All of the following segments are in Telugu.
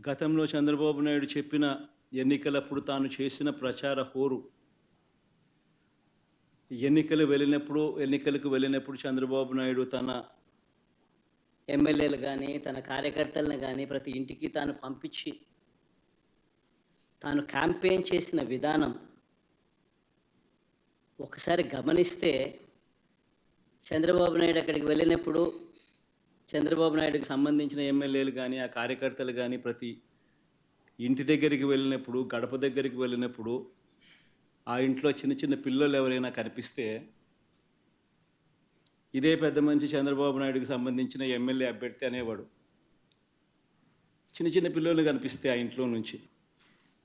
గతంలో చంద్రబాబు నాయుడు చెప్పిన ఎన్నికలప్పుడు తాను చేసిన ప్రచార హోరు ఎన్నికలకు వెళ్ళినప్పుడు చంద్రబాబు నాయుడు తన ఎమ్మెల్యేలు కానీ తన కార్యకర్తలను కానీ ప్రతి ఇంటికి తాను పంపించి తాను క్యాంపెయిన్ చేసిన విధానం ఒకసారి గమనిస్తే చంద్రబాబు నాయుడు అక్కడికి వెళ్ళినప్పుడు చంద్రబాబు నాయుడుకి సంబంధించిన ఎమ్మెల్యేలు కానీ ఆ కార్యకర్తలు కానీ ప్రతి ఇంటి దగ్గరికి వెళ్ళినప్పుడు గడప దగ్గరికి వెళ్ళినప్పుడు ఆ ఇంట్లో చిన్న చిన్న పిల్లలు ఎవరైనా కనిపిస్తే ఇదే పెద్ద మనిషి చంద్రబాబు నాయుడుకి సంబంధించిన ఎమ్మెల్యే అభ్యర్థి అనేవాడు. చిన్న చిన్న పిల్లలు కనిపిస్తే ఆ ఇంట్లో నుంచి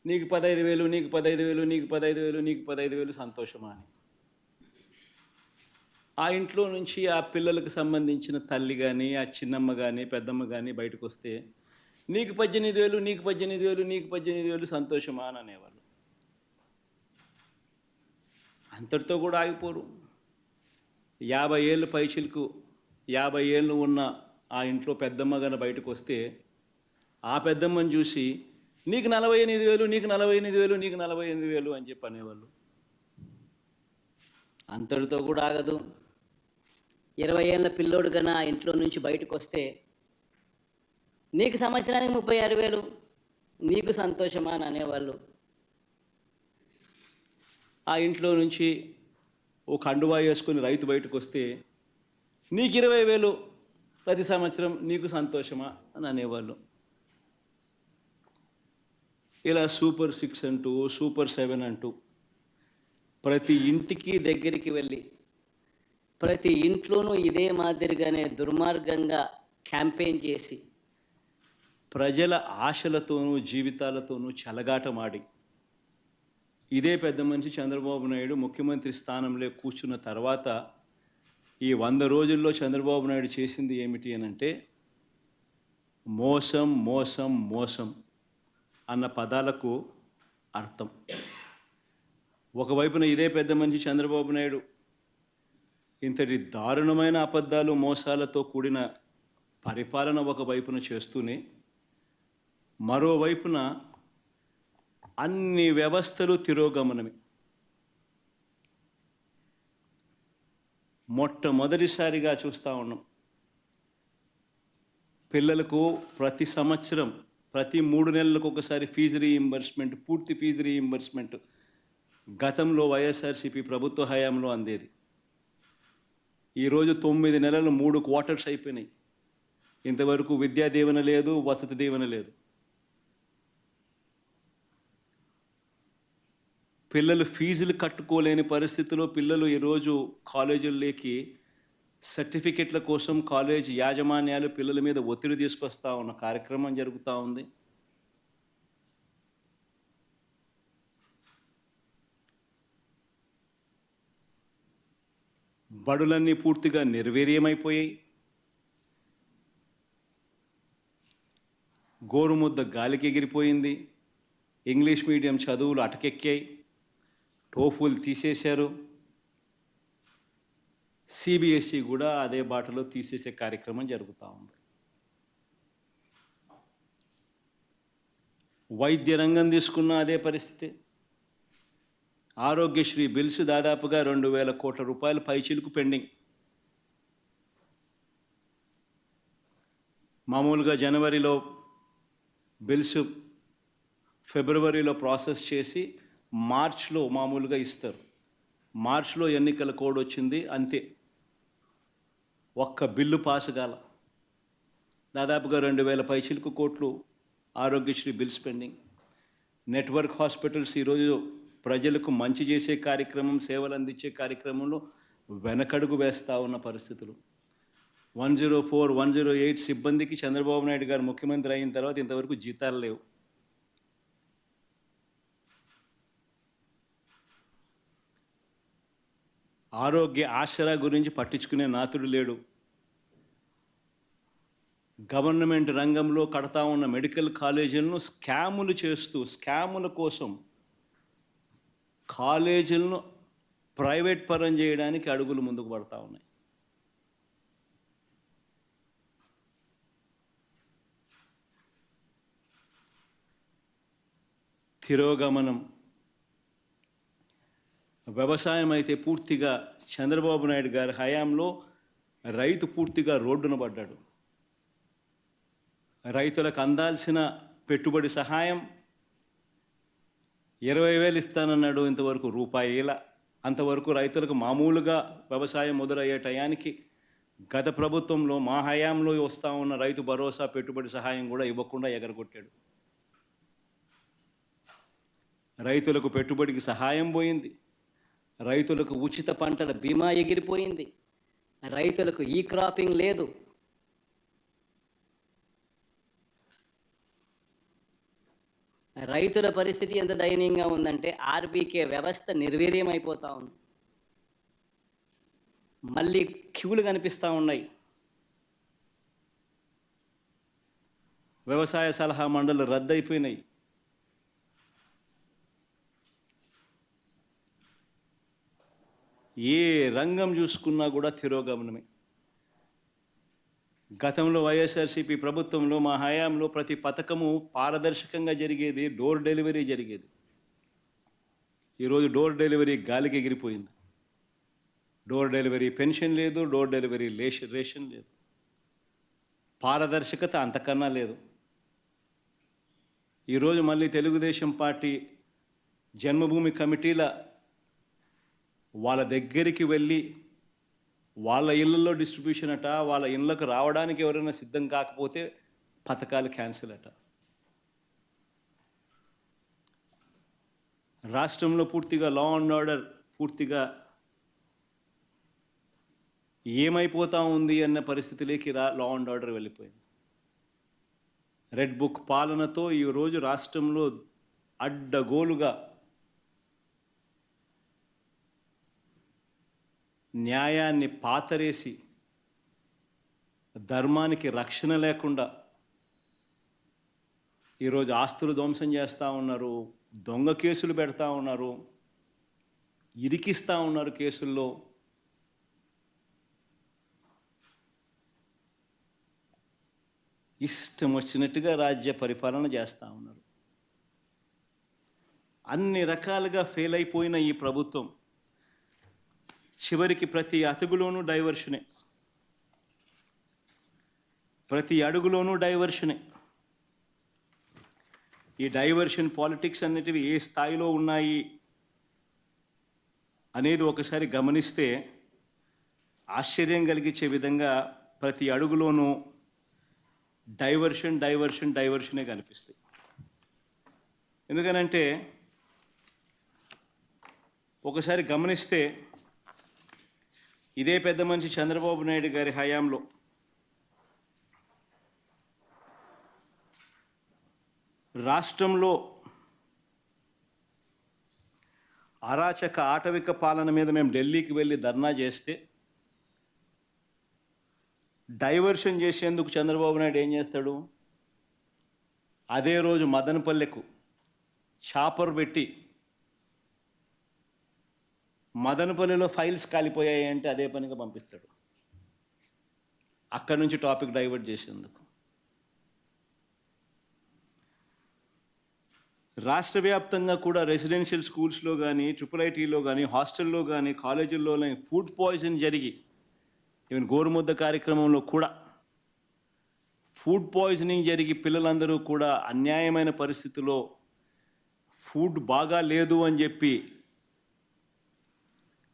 నీకు 15,000, నీకు 15,000, నీకు 15,000, నీకు 15,000 సంతోషమా అని. ఆ ఇంట్లో నుంచి ఆ పిల్లలకు సంబంధించిన తల్లి కానీ ఆ చిన్నమ్మ కానీ పెద్దమ్మ కానీ బయటకు వస్తే నీకు 18,000, నీకు 18,000, నీకు 18,000 సంతోషమా అని అనేవాళ్ళు. అంతటితో కూడా ఆగిపోరు. 50 ఏళ్ళు పైచిలకు 50 ఏళ్ళు ఉన్న ఆ ఇంట్లో పెద్దమ్మ కానీ బయటకు వస్తే ఆ పెద్దమ్మని చూసి నీకు 48,000, నీకు 48,000, నీకు 48,000 అని చెప్పి అనేవాళ్ళు. అంతటితో కూడా ఆగదు. 20 ఏళ్ళ పిల్లోడు కన్నా ఆ ఇంట్లో నుంచి బయటకు వస్తే నీకు సంవత్సరానికి 36,000, నీకు సంతోషమా అని అనేవాళ్ళు. ఆ ఇంట్లో నుంచి ఓ కండువా వేసుకొని రైతు బయటకు వస్తే నీకు 20,000 ప్రతి సంవత్సరం, నీకు సంతోషమా అని అనేవాళ్ళు. ఇలా సూపర్ 6 అంటూ సూపర్ 7 అంటూ ప్రతి ఇంటికి దగ్గరికి వెళ్ళి ప్రతి ఇంట్లోనూ ఇదే మాదిరిగానే దుర్మార్గంగా క్యాంపెయిన్ చేసి ప్రజల ఆశలతోనూ జీవితాలతోనూ చెలగాటమాడి ఇదే పెద్ద మనిషి చంద్రబాబు నాయుడు ముఖ్యమంత్రి స్థానంలో కూర్చున్న తర్వాత ఈ 100 రోజుల్లో చంద్రబాబు నాయుడు చేసింది ఏమిటి అని అంటే మోసం మోసం మోసం అన్న పదాలకు అర్థం. ఒకవైపున ఇదే పెద్ద మనిషి చంద్రబాబు నాయుడు ఇంతటి దారుణమైన అబద్ధాలు మోసాలతో కూడిన పరిపాలన ఒకవైపున చేస్తూనే మరోవైపున అన్ని వ్యవస్థలు తిరోగమనమే. మొట్టమొదటిసారిగా చూస్తూ ఉన్నాం పిల్లలకు ప్రతి సంవత్సరం ప్రతి 3 నెలలకు ఒకసారి ఫీజు రీయింబర్స్మెంట్, పూర్తి ఫీజు రీయింబర్స్మెంట్ గతంలో వైఎస్ఆర్సీపీ ప్రభుత్వ హయాంలో అందేది. ఈరోజు 9 నెలలు 3 క్వార్టర్స్ అయిపోయినాయి. ఇంతవరకు విద్యా దీవెన లేదు, వసతి దీవెన లేదు. పిల్లలు ఫీజులు కట్టుకోలేని పరిస్థితిలో పిల్లలు ఈరోజు కాలేజీల్లోకి సర్టిఫికెట్ల కోసం కాలేజ్ యాజమాన్యాలు పిల్లల మీద ఒత్తిడి తీసుకొస్తా ఉన్న కార్యక్రమం జరుగుతూ ఉంది. బడులన్నీ పూర్తిగా నిర్వీర్యమైపోయాయి. గోరుముద్ద గాలికి ఎగిరిపోయింది. ఇంగ్లీష్ మీడియం చదువులు అటకెక్కాయి. టోఫుల్ తీసేశారు. సిబిఎస్ఈ కూడా అదే బాటలో తీసేసే కార్యక్రమం జరుగుతూ ఉంది. వైద్య రంగం తీసుకున్న అదే పరిస్థితి. ఆరోగ్యశ్రీ బిల్స్ దాదాపుగా 2,000 కోట్ల రూపాయల పైచిలుకు పెండింగ్. మామూలుగా జనవరిలో బిల్స్ ఫిబ్రవరిలో ప్రాసెస్ చేసి మార్చ్లో మామూలుగా ఇస్తారు. మార్చ్లో ఎన్నికల కోడ్ వచ్చింది, అంతే. ఒక్క బిల్లు పాస్ కాల. దాదాపుగా 2,000 పైచిలుకు కోట్లు Aarogyasri bills pending. Network hospitals ఈరోజు ప్రజలకు మంచి చేసే కార్యక్రమం, సేవలు అందించే కార్యక్రమంలో వెనకడుగు వేస్తూ ఉన్న పరిస్థితులు. 104, 108 సిబ్బందికి చంద్రబాబు నాయుడు గారు ముఖ్యమంత్రి అయిన తర్వాత ఇంతవరకు జీతాలు లేవు. ఆరోగ్య ఆసరా గురించి పట్టించుకునే నాతుడు లేడు. గవర్నమెంట్ రంగంలో కడతా ఉన్న మెడికల్ కాలేజీలను స్కాములు చేస్తూ స్కాముల కోసం కాలేజీలను ప్రైవేట్ పరం చేయడానికి అడుగులు ముందుకు పడతా ఉన్నాయి. తిరోగమనం. వ్యవసాయం అయితే పూర్తిగా చంద్రబాబు నాయుడు గారి హయాంలో రైతు పూర్తిగా రోడ్డున పడ్డాడు. రైతులకు అందాల్సిన పెట్టుబడి సహాయం 20,000 ఇస్తానన్నాడు, ఇంతవరకు రూపాయేల. అంతవరకు రైతులకు మామూలుగా వ్యవసాయం మొదలయ్యే టయానికి గత ప్రభుత్వంలో మా హయాంలో వస్తూ ఉన్న రైతు భరోసా పెట్టుబడి సహాయం కూడా ఇవ్వకుండా ఎగరగొట్టాడు. రైతులకు పెట్టుబడికి సహాయం పోయింది, రైతులకు ఉచిత పంటల బీమా ఎగిరిపోయింది, రైతులకు ఈ క్రాపింగ్ లేదు. రైతుల పరిస్థితి ఎంత దయనీయంగా ఉందంటే ఆర్బీకే వ్యవస్థ నిర్వీర్యమైపోతూ ఉంది. మళ్ళీ క్యూలు కనిపిస్తూ ఉన్నాయి. వ్యవసాయ సలహా మండళ్ళు రద్దయిపోయినాయి. ఏ రంగం చూసుకున్నా కూడా తిరోగమనమే. గతంలో వైఎస్ఆర్సీపీ ప్రభుత్వంలో మా హయాంలో ప్రతి పథకము పారదర్శకంగా జరిగేది, డోర్ డెలివరీ జరిగేది. ఈరోజు డోర్ డెలివరీ గాలికి ఎగిరిపోయింది. డోర్ డెలివరీ పెన్షన్ లేదు, డోర్ డెలివరీ రేషన్ లేదు, పారదర్శకత అంతకన్నా లేదు. ఈరోజు మళ్ళీ తెలుగుదేశం పార్టీ జన్మభూమి కమిటీల వాళ్ళ దగ్గరికి వెళ్ళి వాళ్ళ ఇళ్ళల్లో డిస్ట్రిబ్యూషన్ అట, వాళ్ళ ఇళ్ళకు రావడానికి ఎవరైనా సిద్ధం కాకపోతే పథకాలు క్యాన్సిల్ అట. రాష్ట్రంలో పూర్తిగా లా అండ్ ఆర్డర్ పూర్తిగా ఏమైపోతా ఉంది అన్న పరిస్థితిలోకి లా అండ్ ఆర్డర్ వెళ్ళిపోయింది. రెడ్ బుక్ పాలనతో ఈరోజు రాష్ట్రంలో అడ్డగోలుగా న్యాయాన్ని పాతరేసి ధర్మానికి రక్షణ లేకుండా ఈరోజు ఆస్తులు ధ్వంసం చేస్తూ ఉన్నారు, దొంగ కేసులు పెడతా ఉన్నారు, ఇరికిస్తూ ఉన్నారు కేసుల్లో. ఇష్టం వచ్చినట్టుగా రాజ్య పరిపాలన చేస్తూ ఉన్నారు. అన్ని రకాలుగా ఫెయిల్ అయిపోయిన ఈ ప్రభుత్వం చివరికి ప్రతి అడుగులోనూ డైవర్షనే, ప్రతి అడుగులోనూ డైవర్షనే. ఈ డైవర్షన్ పాలిటిక్స్ అనేటివి ఏ స్థాయిలో ఉన్నాయి అనేది ఒకసారి గమనిస్తే ఆశ్చర్యం కలిగించే విధంగా ప్రతి అడుగులోనూ డైవర్షనే కనిపిస్తాయి. ఎందుకనంటే ఒకసారి గమనిస్తే ఇదే పెద్ద మనిషి చంద్రబాబు నాయుడు గారి హయాంలో రాష్ట్రంలో అరాచక ఆటవిక పాలన మీద మేము ఢిల్లీకి వెళ్ళి ధర్నా చేస్తే డైవర్షన్ చేసేందుకు చంద్రబాబు నాయుడు ఏం చేస్తాడు, అదే రోజు మదనపల్లెకు చాపర్ పెట్టి మదనపల్లిలో ఫైల్స్ కాలిపోయాయి అంటే అదే పనిగా పంపిస్తాడు, అక్కడి నుంచి టాపిక్ డైవర్ట్ చేసేందుకు. రాష్ట్ర వ్యాప్తంగా కూడా రెసిడెన్షియల్ స్కూల్స్లో కానీ, IIITలో కానీ, హాస్టల్లో కానీ, కాలేజీల్లో ఫుడ్ పాయిజన్ జరిగి, ఈవెన్ గోరుముద్ద కార్యక్రమంలో కూడా ఫుడ్ పాయిజనింగ్ జరిగి పిల్లలందరూ కూడా అన్యాయమైన పరిస్థితిలో ఫుడ్ బాగా లేదు అని చెప్పి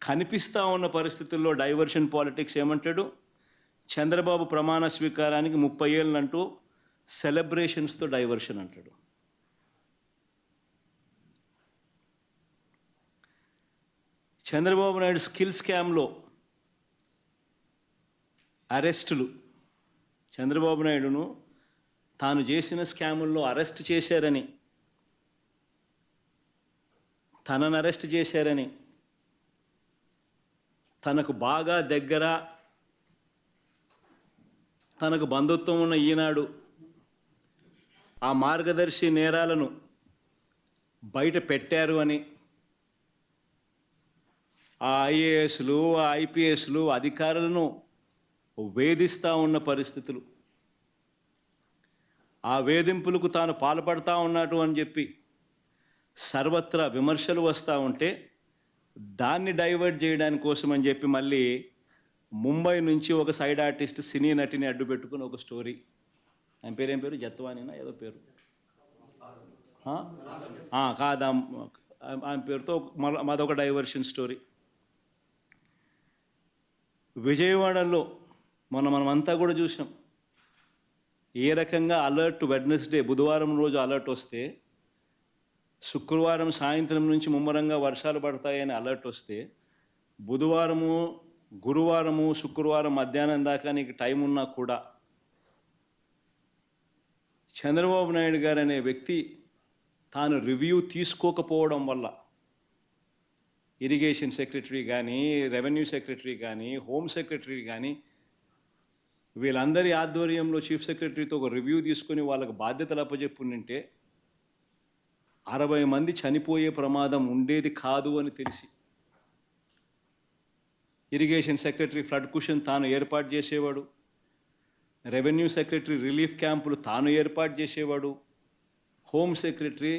కనిపిస్తూ ఉన్న పరిస్థితుల్లో డైవర్షన్ పాలిటిక్స్ ఏమంటాడు, చంద్రబాబు ప్రమాణ స్వీకారానికి 30 ఏళ్ళంటూ సెలబ్రేషన్స్తో డైవర్షన్ అంటాడు. చంద్రబాబు నాయుడు స్కిల్ స్కామ్లో అరెస్టులు, చంద్రబాబు నాయుడును తాను చేసిన స్కాముల్లో అరెస్ట్ చేశారని, తనను అరెస్ట్ చేశారని, తనకు బాగా దగ్గర, తనకు బంధుత్వం ఉన్న ఈనాడు ఆ మార్గదర్శి నేరాలను బయట పెట్టారు అని ఆ ఐఏఎస్లు, ఆ ఐపీఎస్లు అధికారులను వేధిస్తూ ఉన్న పరిస్థితులు, ఆ వేధింపులకు తాను పాల్పడతా ఉన్నాడు అని చెప్పి సర్వత్రా విమర్శలు వస్తూ ఉంటే దాన్ని డైవర్ట్ చేయడానికి కోసం అని చెప్పి మళ్ళీ ముంబై నుంచి ఒక సైడ్ ఆర్టిస్ట్ సినీ నటిని అడ్డు పెట్టుకుని ఒక స్టోరీ. ఆయన పేరు ఏం పేరు, జత్వానినా ఏదో పేరు, కాదా, ఆయన పేరుతో మాదొక డైవర్షన్ స్టోరీ. విజయవాడలో మనమంతా కూడా చూసాం ఏ రకంగా అలర్ట్. వెడ్నెస్డే బుధవారం రోజు అలర్ట్ వస్తే శుక్రవారం సాయంత్రం నుంచి ముమ్మరంగా వర్షాలు పడతాయని అలర్ట్ వస్తే బుధవారము, గురువారము, శుక్రవారం మధ్యాహ్నం దాకా నీకు టైం ఉన్నా కూడా చంద్రబాబు నాయుడు గారు అనే వ్యక్తి తాను రివ్యూ తీసుకోకపోవడం వల్ల ఇరిగేషన్ సెక్రటరీ కానీ, రెవెన్యూ సెక్రటరీ కానీ, హోమ్ సెక్రటరీ కానీ వీళ్ళందరి ఆధ్వర్యంలో చీఫ్ సెక్రటరీతో ఒక రివ్యూ తీసుకొని వాళ్ళకు బాధ్యతలు అప్పచెప్పుంటే 60 మంది చనిపోయే ప్రమాదం ఉండేది కాదు అని తెలిసి ఇరిగేషన్ సెక్రటరీ ఫ్లడ్ కుషన్ తాను ఏర్పాటు చేసేవాడు, రెవెన్యూ సెక్రటరీ రిలీఫ్ క్యాంపులు తాను ఏర్పాటు చేసేవాడు, హోమ్ సెక్రటరీ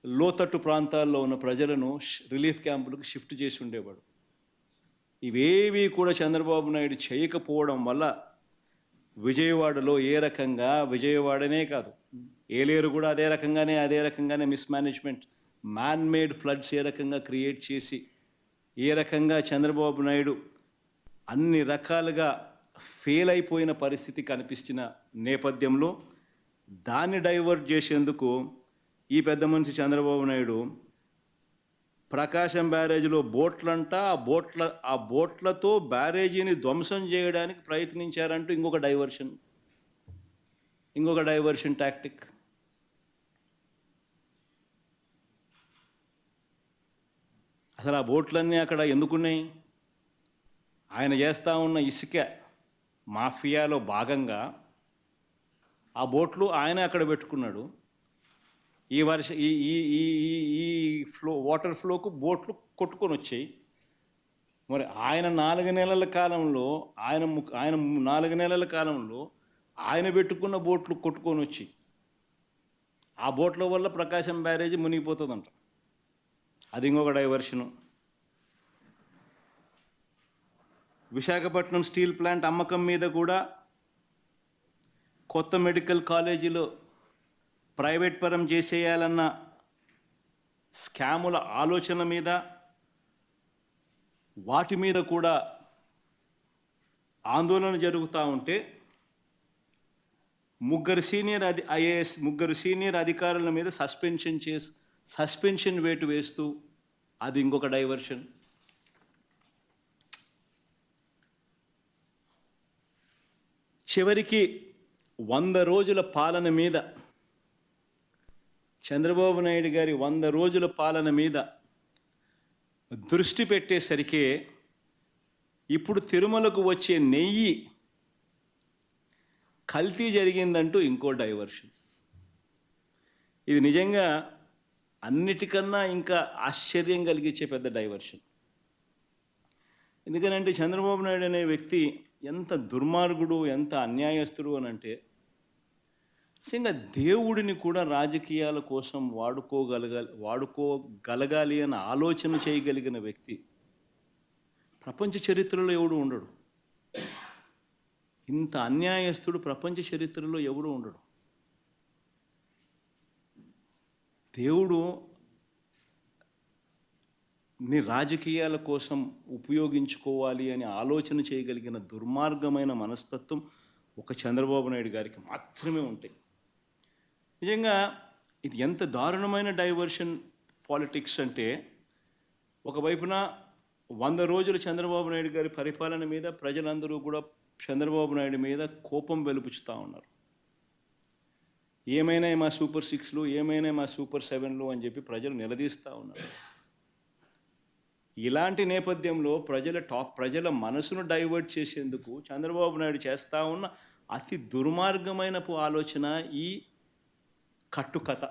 లోతట్టు ప్రాంతాల్లో ఉన్న ప్రజలను రిలీఫ్ క్యాంపులకు షిఫ్ట్ చేసి ఉండేవాడు. ఇవేవి కూడా చంద్రబాబు నాయుడు చేయకపోవడం వల్ల విజయవాడలో ఏ రకంగా, విజయవాడనే కాదు ఏలేరు కూడా అదే రకంగానే మిస్మేనేజ్మెంట్, మ్యాన్ మేడ్ ఫ్లడ్స్ ఏ రకంగా క్రియేట్ చేసి ఏ రకంగా చంద్రబాబు నాయుడు అన్ని రకాలుగా ఫెయిల్ అయిపోయిన పరిస్థితి కనిపించిన నేపథ్యంలో దాన్ని డైవర్ట్ చేసేందుకు ఈ పెద్ద మనిషి చంద్రబాబు నాయుడు ప్రకాశం బ్యారేజీలో బోట్లంట, ఆ బోట్లతో బ్యారేజీని ధ్వంసం చేయడానికి ప్రయత్నించారంటూ ఇంకొక డైవర్షన్ టాక్టిక్. అసలు ఆ బోట్లన్నీ అక్కడ ఎందుకున్నాయి? ఆయన చేస్తూ ఉన్న ఇసుక మాఫియాలో భాగంగా ఆ బోట్లు ఆయన అక్కడ పెట్టుకున్నాడు. ఈ వాటర్ ఫ్లోకు బోట్లు కొట్టుకొని వచ్చాయి. మరి ఆయన 4 నెలల కాలంలో ఆయన పెట్టుకున్న బోట్లు కొట్టుకొని వచ్చి ఆ బోట్ల వల్ల ప్రకాశం బ్యారేజీ మునిగిపోతుందంట. అది ఇంకొక డైవర్షను. విశాఖపట్నం స్టీల్ ప్లాంట్ అమ్మకం మీద కూడా కొత్త మెడికల్ కాలేజీలో ప్రైవేట్ పరం చేసేయాలన్న స్కాముల ఆలోచన మీద వాటి మీద కూడా ఆందోళన జరుగుతూ ఉంటే ముగ్గురు సీనియర్ అధికారుల మీద సస్పెన్షన్ వేటు వేస్తూ అది ఇంకొక డైవర్షన్. చివరికి 100 రోజుల పాలన మీద చంద్రబాబు నాయుడు గారి 100 రోజుల పాలన మీద దృష్టి పెట్టేసరికి ఇప్పుడు తిరుమలకు వచ్చే నెయ్యి కల్తీ జరిగిందంటూ ఇంకో డైవర్షన్. ఇది నిజంగా అన్నిటికన్నా ఇంకా ఆశ్చర్యం కలిగించే పెద్ద డైవర్షన్. ఎందుకనంటే చంద్రబాబు నాయుడు అనే వ్యక్తి ఎంత దుర్మార్గుడు, ఎంత అన్యాయస్తుడు అని అంటే నిజంగా దేవుడిని కూడా రాజకీయాల కోసం వాడుకోగలగాలి అన్న ఆలోచన చేయగలిగిన వ్యక్తి ప్రపంచ చరిత్రలో ఎవడు ఉండడు. ఇంత అన్యాయస్తుడు ప్రపంచ చరిత్రలో ఎవడు ఉండడు. దేవుడు ని రాజకీయాల కోసం ఉపయోగించుకోవాలి అని ఆలోచన చేయగలిగిన దుర్మార్గమైన మనస్తత్వం ఒక చంద్రబాబు నాయుడు గారికి మాత్రమే ఉంటాయి. నిజంగా ఇది ఎంత దారుణమైన డైవర్షన్ పాలిటిక్స్ అంటే, ఒకవైపున 100 రోజులు చంద్రబాబు నాయుడు గారి పరిపాలన మీద ప్రజలందరూ కూడా చంద్రబాబు నాయుడు మీద కోపం వెలుపుచుతూ ఉన్నారు. ఏమైనా మా సూపర్ 6లు, ఏమైనా మా సూపర్ 7లు అని చెప్పి ప్రజలు నిలదీస్తూ ఉన్నారు. ఇలాంటి నేపథ్యంలో ప్రజల మనసును డైవర్ట్ చేసేందుకు చంద్రబాబు నాయుడు చేస్తూ ఉన్న అతి దుర్మార్గమైన ఆలోచన ఈ కట్టుకథ.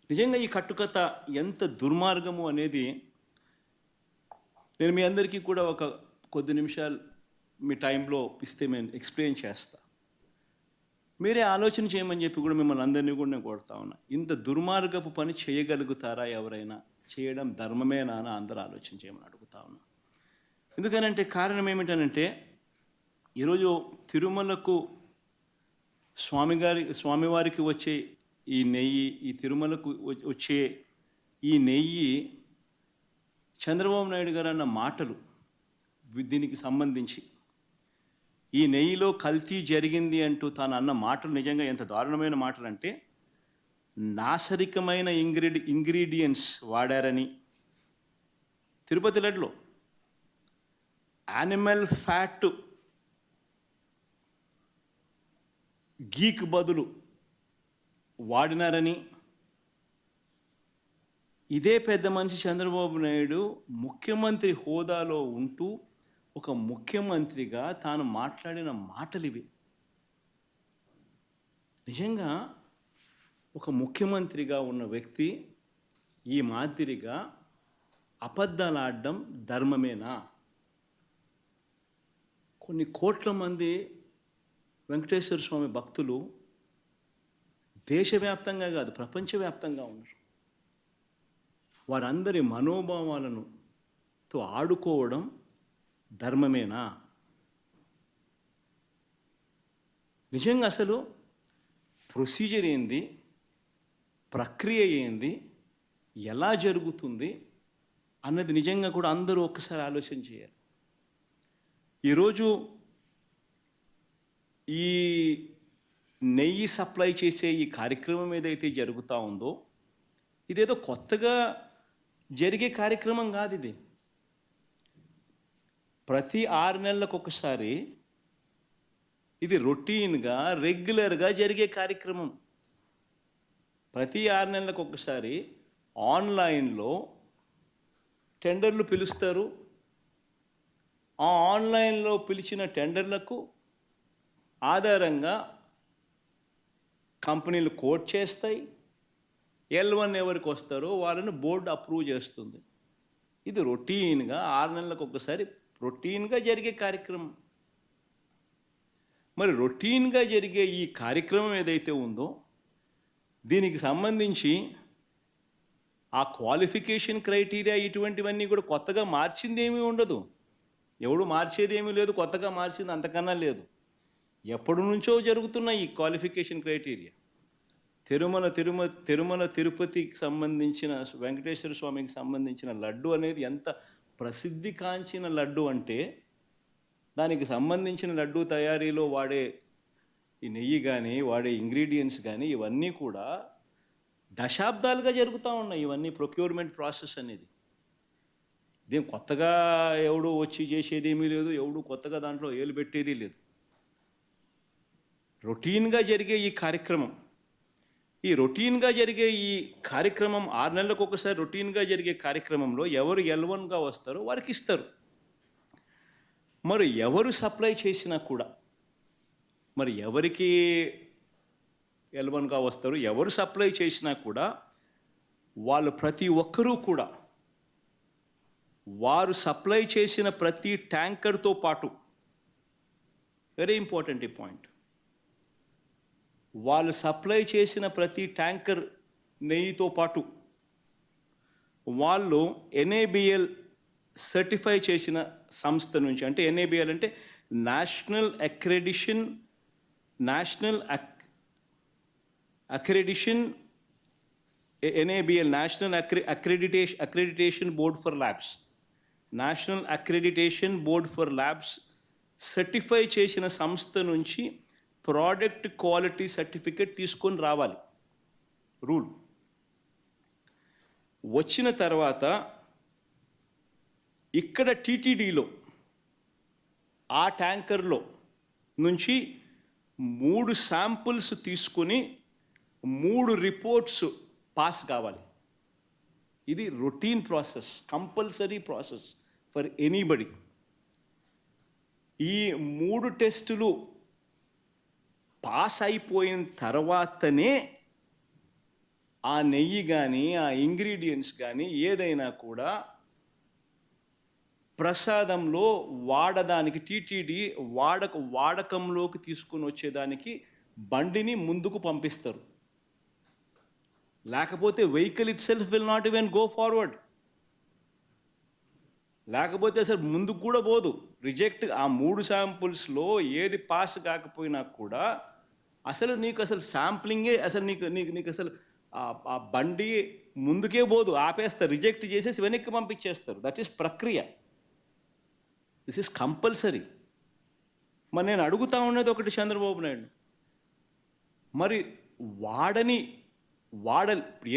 నిజంగా ఈ కట్టుకథ ఎంత దుర్మార్గము అనేది నేను మీ అందరికీ కూడా ఒక కొద్ది నిమిషాలు మీ టైంలో ఇస్తే నేను ఎక్స్ప్లెయిన్ చేస్తా. మీరే ఆలోచన చేయమని చెప్పి కూడా మిమ్మల్ని అందరినీ కూడా నేను కోరుతా ఉన్నా. ఇంత దుర్మార్గపు పని చేయగలుగుతారా ఎవరైనా? చేయడం ధర్మమేనా అని అందరూ ఆలోచన చేయమని అడుగుతా ఉన్నా. ఎందుకనంటే కారణం ఏమిటనంటే, ఈరోజు తిరుమలకు స్వామివారికి వచ్చే ఈ నెయ్యి, ఈ తిరుమలకు వచ్చే ఈ నెయ్యి చంద్రబాబు నాయుడు గారు అన్న మాటలు దీనికి సంబంధించి, ఈ నెయ్యిలో కల్తీ జరిగింది అంటూ తాను అన్న మాటలు నిజంగా ఎంత దారుణమైన మాటలు అంటే, నాశరికమైన ఇంగ్రీడియంట్స్ వాడారని, తిరుపతి లడ్డులో యానిమల్ ఫ్యాట్ గీక్ బదులు వాడినారని, ఇదే పెద్ద మనిషి చంద్రబాబు నాయుడు ముఖ్యమంత్రి హోదాలో ఉంటూ ఒక ముఖ్యమంత్రిగా తాను మాట్లాడిన మాటలు ఇవి. నిజంగా ఒక ముఖ్యమంత్రిగా ఉన్న వ్యక్తి ఈ మాదిరిగా అబద్ధాలు ఆడడం ధర్మమేనా? కొన్ని కోట్ల మంది వెంకటేశ్వర స్వామి భక్తులు దేశవ్యాప్తంగా కాదు ప్రపంచవ్యాప్తంగా ఉన్నారు. వారందరి మనోభావాలను తో ఆడుకోవడం ధర్మమేనా? నిజంగా అసలు ప్రొసీజర్ ఏంది, ప్రక్రియ ఏంది, ఎలా జరుగుతుంది అన్నది నిజంగా కూడా అందరూ ఒక్కసారి ఆలోచన చేయాలి. ఈరోజు ఈ నెయ్యి సప్లై చేసే ఈ కార్యక్రమం ఏదైతే జరుగుతూ ఉందో, ఇదేదో కొత్తగా జరిగే కార్యక్రమం కాదు. ఇది ప్రతి 6 నెలలకు ఒకసారి ఇది రొటీన్గా రెగ్యులర్గా జరిగే కార్యక్రమం. ప్రతి 6 నెలలకు ఒకసారి ఆన్లైన్లో టెండర్లు పిలుస్తారు. ఆ ఆన్లైన్లో పిలిచిన టెండర్లకు ఆధారంగా కంపెనీలు కోట్ చేస్తాయి. L1 ఎవరికి వస్తారో వాళ్ళని బోర్డు అప్రూవ్ చేస్తుంది. ఇది రొటీన్గా 6 నెలలకు ఒకసారి రొటీన్గా జరిగే కార్యక్రమం. మరి రొటీన్గా జరిగే ఈ కార్యక్రమం ఏదైతే ఉందో, దీనికి సంబంధించి ఆ క్వాలిఫికేషన్ క్రైటీరియా ఇటువంటివన్నీ కూడా కొత్తగా మార్చింది ఏమీ ఉండదు. ఎవడు మార్చేది ఏమీ లేదు, కొత్తగా మార్చింది అంతకన్నా లేదు. ఎప్పటి నుంచో జరుగుతున్న ఈ క్వాలిఫికేషన్ క్రైటీరియా తిరుమల తిరుపతికి సంబంధించిన వెంకటేశ్వర స్వామికి సంబంధించిన లడ్డు అనేది ఎంత ప్రసిద్ధి కాంచిన లడ్డు అంటే, దానికి సంబంధించిన లడ్డు తయారీలో వాడే ఈ నెయ్యి కానీ వాడే ఇంగ్రీడియంట్స్ కానీ ఇవన్నీ కూడా దశాబ్దాలుగా జరుగుతూ ఉన్నాయి. ఇవన్నీ ప్రొక్యూర్మెంట్ ప్రాసెస్ అనేది. ఇదేం కొత్తగా ఎవడు వచ్చి చేసేది ఏమీ లేదు, ఎవడు కొత్తగా దాంట్లో ఏలు పెట్టేది లేదు. రొటీన్గా జరిగే ఈ కార్యక్రమం, ఈ రొటీన్గా జరిగే ఈ కార్యక్రమం 6 నెలలకు ఒకసారి రొటీన్గా జరిగే కార్యక్రమంలో ఎవరు L1గా వస్తారో వారికి ఇస్తారు. మరి ఎవరు సప్లై చేసినా కూడా, మరి ఎవరికి L1గా వస్తారు, ఎవరు సప్లై చేసినా కూడా వాళ్ళు ప్రతి ఒక్కరూ కూడా వారు సప్లై చేసిన ప్రతి ట్యాంకర్తో పాటు, వెరీ ఇంపార్టెంట్ ఈ పాయింట్, వాళ్ళు సప్లై చేసిన ప్రతి ట్యాంకర్ నెయ్యితో పాటు వాళ్ళు NABL సర్టిఫై చేసిన సంస్థ నుంచి, అంటే NABL అంటే national accreditation NABL national accreditation board for labs, national accreditation board for labs certify చేసిన సంస్థ నుంచి ప్రోడక్ట్ క్వాలిటీ సర్టిఫికేట్ తీసుకొని రావాలి. రూల్ వచ్చిన తర్వాత ఇక్కడ TTDలో ఆ ట్యాంకర్లో నుంచి 3 శాంపుల్స్ తీసుకొని 3 రిపోర్ట్స్ పాస్ కావాలి. ఇది routine process, compulsory process for anybody. ఈ 3 టెస్టులు పాస్ అయిపోయిన తర్వాతనే ఆ నెయ్యి కానీ ఆ ఇంగ్రీడియంట్స్ కానీ ఏదైనా కూడా ప్రసాదంలో వాడడానికి TTD వాడకంలోకి తీసుకొని వచ్చేదానికి బండిని ముందుకు పంపిస్తారు, లేకపోతే vehicle it self will not even go forward. లేకపోతే అసలు ముందుకు కూడా పోదు. రిజెక్ట్ ఆ 3 శాంపుల్స్లో ఏది పాస్ కాకపోయినా కూడా అసలు నీకు అసలు శాంప్లింగే అసలు నీకు నీకు నీకు అసలు ఆ బండి ముందుకే పోదు, ఆపేస్తారు, రిజెక్ట్ చేసేసి వెనక్కి పంపించేస్తారు. దట్ ఈస్ ప్రక్రియ. This is compulsory. మరి నేను అడుగుతా ఉన్నది ఒకటి చంద్రబాబు నాయుడు, మరి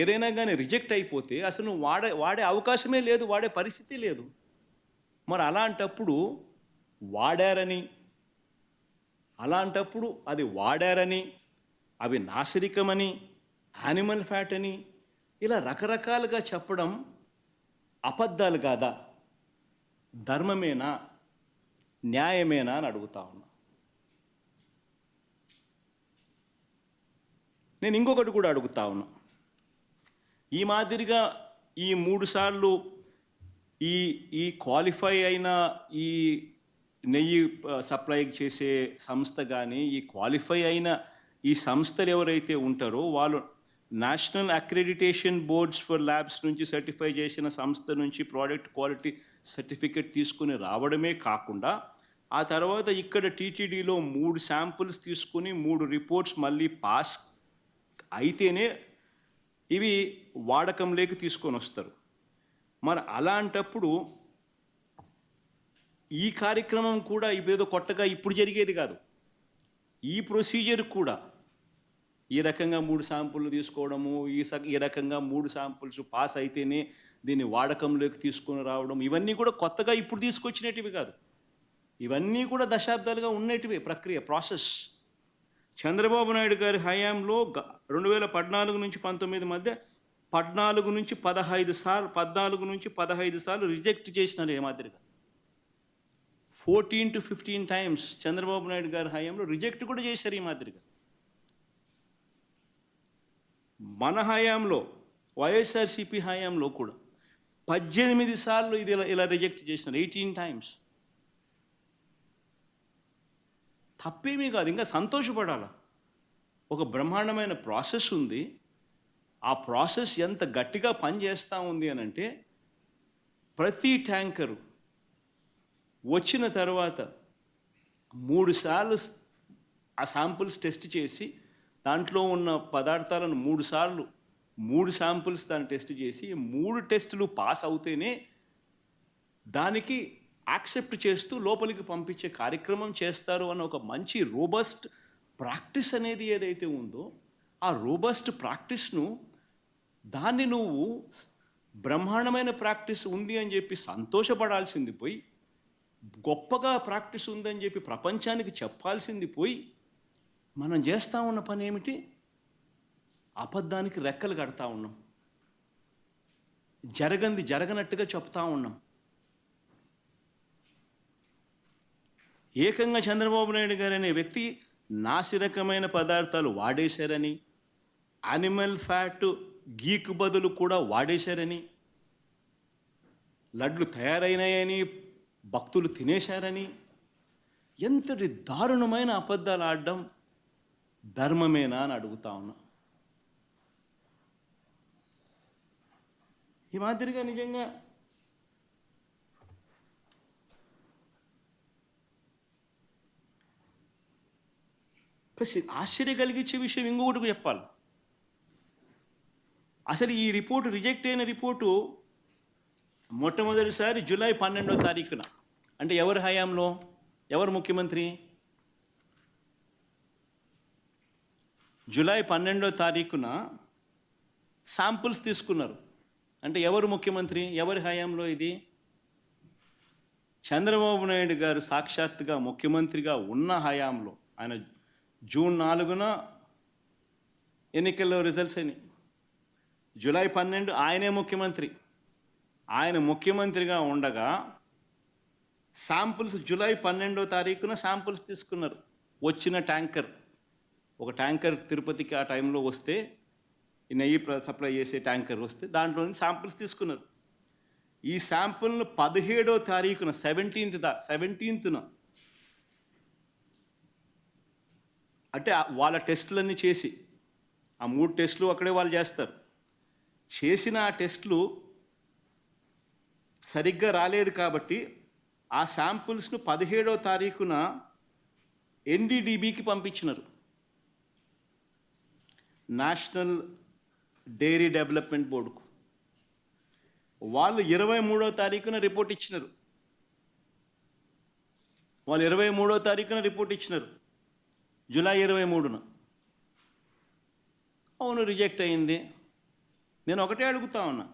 ఏదైనా కానీ రిజెక్ట్ అయిపోతే అసలు నువ్వు వాడే అవకాశమే లేదు, వాడే పరిస్థితి లేదు. మరి అలాంటప్పుడు అది వాడారని, అవి నాసిరకమని, యానిమల్ ఫ్యాట్ అని ఇలా రకరకాలుగా చెప్పడం అబద్ధాలు కాదా? ధర్మమేనా, న్యాయమేనా అని అడుగుతా ఉన్నా. నేను ఇంకొకటి కూడా అడుగుతా ఉన్నా. ఈ మాదిరిగా ఈ 3 సార్లు ఈ క్వాలిఫై అయిన ఈ నెయ్యి సప్లై చేసే సంస్థ కానీ, ఈ క్వాలిఫై అయిన ఈ సంస్థలు ఎవరైతే ఉంటారో వాళ్ళు national accreditation boards for labs నుంచి సర్టిఫై చేసిన సంస్థ నుంచి ప్రోడక్ట్ క్వాలిటీ సర్టిఫికెట్ తీసుకుని రావడమే కాకుండా ఆ తర్వాత ఇక్కడ టీటీడీలో 3 శాంపుల్స్ తీసుకుని 3 రిపోర్ట్స్ మళ్ళీ పాస్ అయితేనే ఇవి వాడకంలోకి తీసుకొని వస్తారు. మరి అలాంటప్పుడు ఈ కార్యక్రమం కూడా ఇదేదో కొత్తగా ఇప్పుడు జరిగేది కాదు. ఈ ప్రొసీజర్ కూడా ఈ రకంగా 3 శాంపుల్ తీసుకోవడము, ఈ రకంగా 3 శాంపుల్స్ పాస్ అయితేనే దీన్ని వాడకంలోకి తీసుకొని రావడం, ఇవన్నీ కూడా కొత్తగా ఇప్పుడు తీసుకొచ్చినటివి కాదు. ఇవన్నీ కూడా దశాబ్దాలుగా ఉన్నటివి ప్రక్రియ, ప్రాసెస్. చంద్రబాబు నాయుడు గారి హయాంలో 2014 నుంచి 19 మధ్య 14 నుంచి 15 సార్లు రిజెక్ట్ చేసినారు. ఏ మాదిరిగా 14 to 15 టైమ్స్ చంద్రబాబు నాయుడు గారి హయాంలో రిజెక్ట్ కూడా చేశారు ఈ మాదిరిగా. మన హయాంలో వైఎస్ఆర్సీపీ హయాంలో కూడా 18 సార్లు ఇది ఇలా రిజెక్ట్ చేసినారు, 18 టైమ్స్. తప్పేమీ కాదు, ఇంకా సంతోషపడాలి. ఒక బ్రహ్మాండమైన ప్రాసెస్ ఉంది. ఆ ప్రాసెస్ ఎంత గట్టిగా పనిచేస్తూ ఉంది అని అంటే, ప్రతి ట్యాంకరు వచ్చిన తర్వాత 3 సార్లు ఆ శాంపుల్స్ టెస్ట్ చేసి దాంట్లో ఉన్న పదార్థాలను 3 శాంపుల్స్ దాన్ని టెస్ట్ చేసి 3 టెస్టులు పాస్ అవుతేనే దానికి యాక్సెప్ట్ చేస్తూ లోపలికి పంపించే కార్యక్రమం చేస్తారు అన్న ఒక మంచి రోబస్ట్ ప్రాక్టీస్ అనేది ఏదైతే ఉందో, ఆ రోబస్ట్ ప్రాక్టీస్ను దాన్ని నువ్వు బ్రహ్మాండమైన ప్రాక్టీస్ ఉంది అని చెప్పి సంతోషపడాల్సింది పోయి, గొప్పగా ప్రాక్టీస్ ఉందని చెప్పి ప్రపంచానికి చెప్పాల్సింది పోయి, మనం చేస్తూ ఉన్న పని ఏమిటి? అబద్ధానికి రెక్కలు కడతా ఉన్నాం, జరగనట్టుగా చెప్తా ఉన్నాం. ఏకంగా చంద్రబాబు నాయుడు గారు అనే వ్యక్తి నాసిరకమైన పదార్థాలు వాడేశారని, యానిమల్ ఫ్యాట్ గీకు బదులు కూడా వాడేశారని, లడ్లు తయారైనాయని భక్తులు తినేశారని, ఎంతటి దారుణమైన అబద్ధాలు ఆడడం ధర్మమేనా అని అడుగుతా ఉన్నా. ఈ మాదిరిగా నిజంగా ఆశ్చర్య కలిగించే విషయం ఇంకొకటి చెప్పాలి. అసలు ఈ రిపోర్టు, రిజెక్ట్ అయిన రిపోర్టు మొట్టమొదటిసారి జూలై 12వ తారీఖున, అంటే ఎవరి హయాంలో, ఎవరు ముఖ్యమంత్రి? జూలై 12వ తారీఖున శాంపుల్స్ తీసుకున్నారు. అంటే ఎవరు ముఖ్యమంత్రి, ఎవరి హయాంలో ఇది? చంద్రబాబు నాయుడు గారు సాక్షాత్తుగా ముఖ్యమంత్రిగా ఉన్న హయాంలో. ఆయన జూన్ 4న ఎన్నికల్లో రిజల్ట్స్ అయినాయి. జూలై 12 ఆయనే ముఖ్యమంత్రి. ఆయన ముఖ్యమంత్రిగా ఉండగా శాంపుల్స్ జూలై 12వ తారీఖున శాంపుల్స్ తీసుకున్నారు. వచ్చిన ఒక ట్యాంకర్ తిరుపతికి ఆ టైంలో వస్తే, ఈ నెయ్యి సప్లై చేసే ట్యాంకర్ వస్తే దాంట్లో నుంచి శాంపుల్స్ తీసుకున్నారు. ఈ శాంపుల్ను 17వ తారీఖున 17th అంటే వాళ్ళ టెస్టులన్నీ చేసి, ఆ 3 టెస్టులు అక్కడే వాళ్ళు చేస్తారు. చేసిన ఆ టెస్టులు సరిగ్గా రాలేదు కాబట్టి ఆ శాంపుల్స్ను 17వ తారీఖున ఎన్డీడీబీకి పంపించినారు, నేషనల్ డైరీ డెవలప్మెంట్ బోర్డుకు. వాళ్ళు 23వ తారీఖున రిపోర్ట్ ఇచ్చినారు. జూలై 23న. అవును, రిజెక్ట్ అయింది. నేను ఒకటే అడుగుతా ఉన్నా,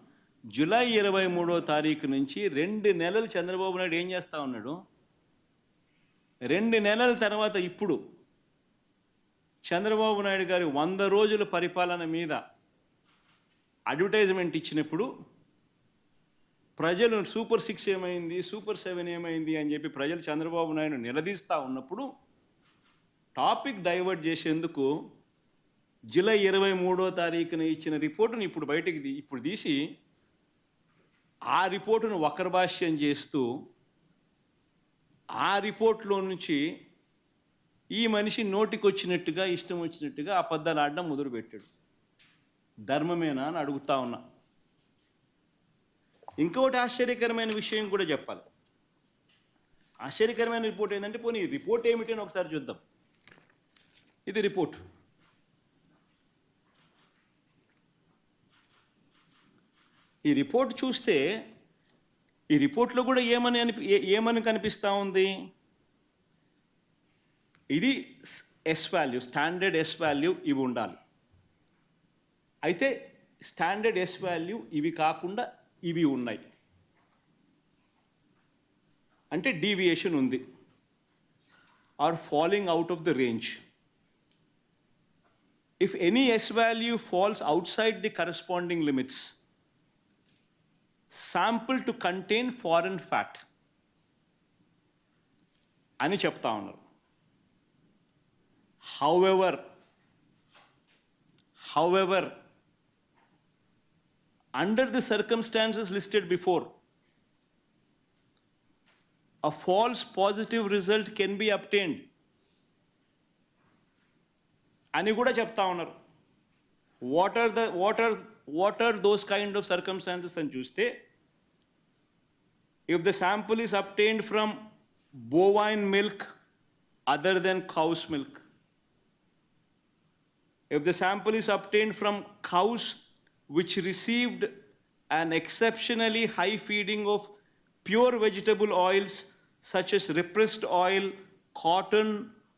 జూలై 23వ తారీఖు నుంచి 2 నెలలు చంద్రబాబు నాయుడు ఏం చేస్తూ ఉన్నాడు? 2 నెలల తర్వాత ఇప్పుడు చంద్రబాబు నాయుడు గారి 100 రోజుల పరిపాలన మీద అడ్వర్టైజ్మెంట్ ఇచ్చినప్పుడు ప్రజలు సూపర్ 6 ఏమైంది, సూపర్ 7 ఏమైంది అని చెప్పి ప్రజలు చంద్రబాబు నాయుడు నిలదీస్తూ ఉన్నప్పుడు టాపిక్ డైవర్ట్ చేసేందుకు జూలై 23వ తారీఖున ఇచ్చిన రిపోర్టును ఇప్పుడు తీసి ఆ రిపోర్టును వక్రభాష్యం చేస్తూ ఆ రిపోర్ట్లో నుంచి ఈ మనిషి నోటికొచ్చినట్టుగా ఇష్టం వచ్చినట్టుగా అబద్ధాలు ఆడడం మొదలుపెట్టాడు. ధర్మమేనా అని అడుగుతా ఉన్నా. ఇంకొకటి ఆశ్చర్యకరమైన విషయం కూడా చెప్పాలి. ఆశ్చర్యకరమైన రిపోర్ట్ ఏంటంటే, పోనీ రిపోర్ట్ ఏమిటి అని ఒకసారి చూద్దాం. ఇది రిపోర్ట్. ఈ రిపోర్ట్ చూస్తే ఈ రిపోర్ట్లో కూడా ఏమని కనిపిస్తూ ఉంది? ఇది S value, standard S value ఇవి ఉండాలి. అయితే స్టాండర్డ్ ఎస్ వాల్యూ ఇవి కాకుండా ఇవి ఉన్నాయి అంటే డీవియేషన్ ఉంది, or falling out of the range. If any S value falls outside the corresponding limits, sample to contain foreign fat అని చెప్తా ఉన్నారు. However, under the circumstances listed before, a false positive result can be obtained అని కూడా చెప్తా ఉన్నారు. What are those kind of circumstances అని చూస్తే, if the sample is obtained from bovine milk other than cow's milk, if the sample is obtained from cows which received an exceptionally high feeding of pure vegetable oils such as repressed oil, cotton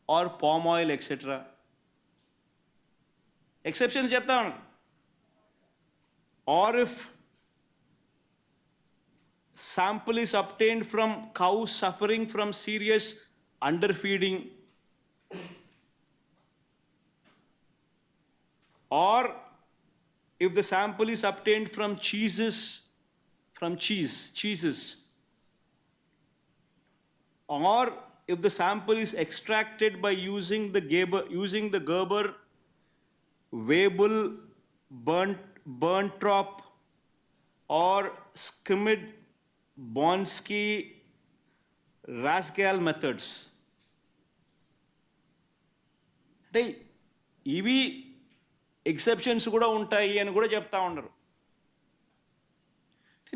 or palm oil, etc. Exception చెప్తా ఉన్నాడు. Or if sample is obtained from cows suffering from serious underfeeding, or if the sample is obtained from cheeses, or if the sample is extracted by using the Gerber, Weibull, Berntrop or Schmidt, Bonsky, Rascal methods. అంటే ఇవి ఎక్సెప్షన్స్ కూడా ఉంటాయి అని కూడా చెప్తా ఉన్నారు.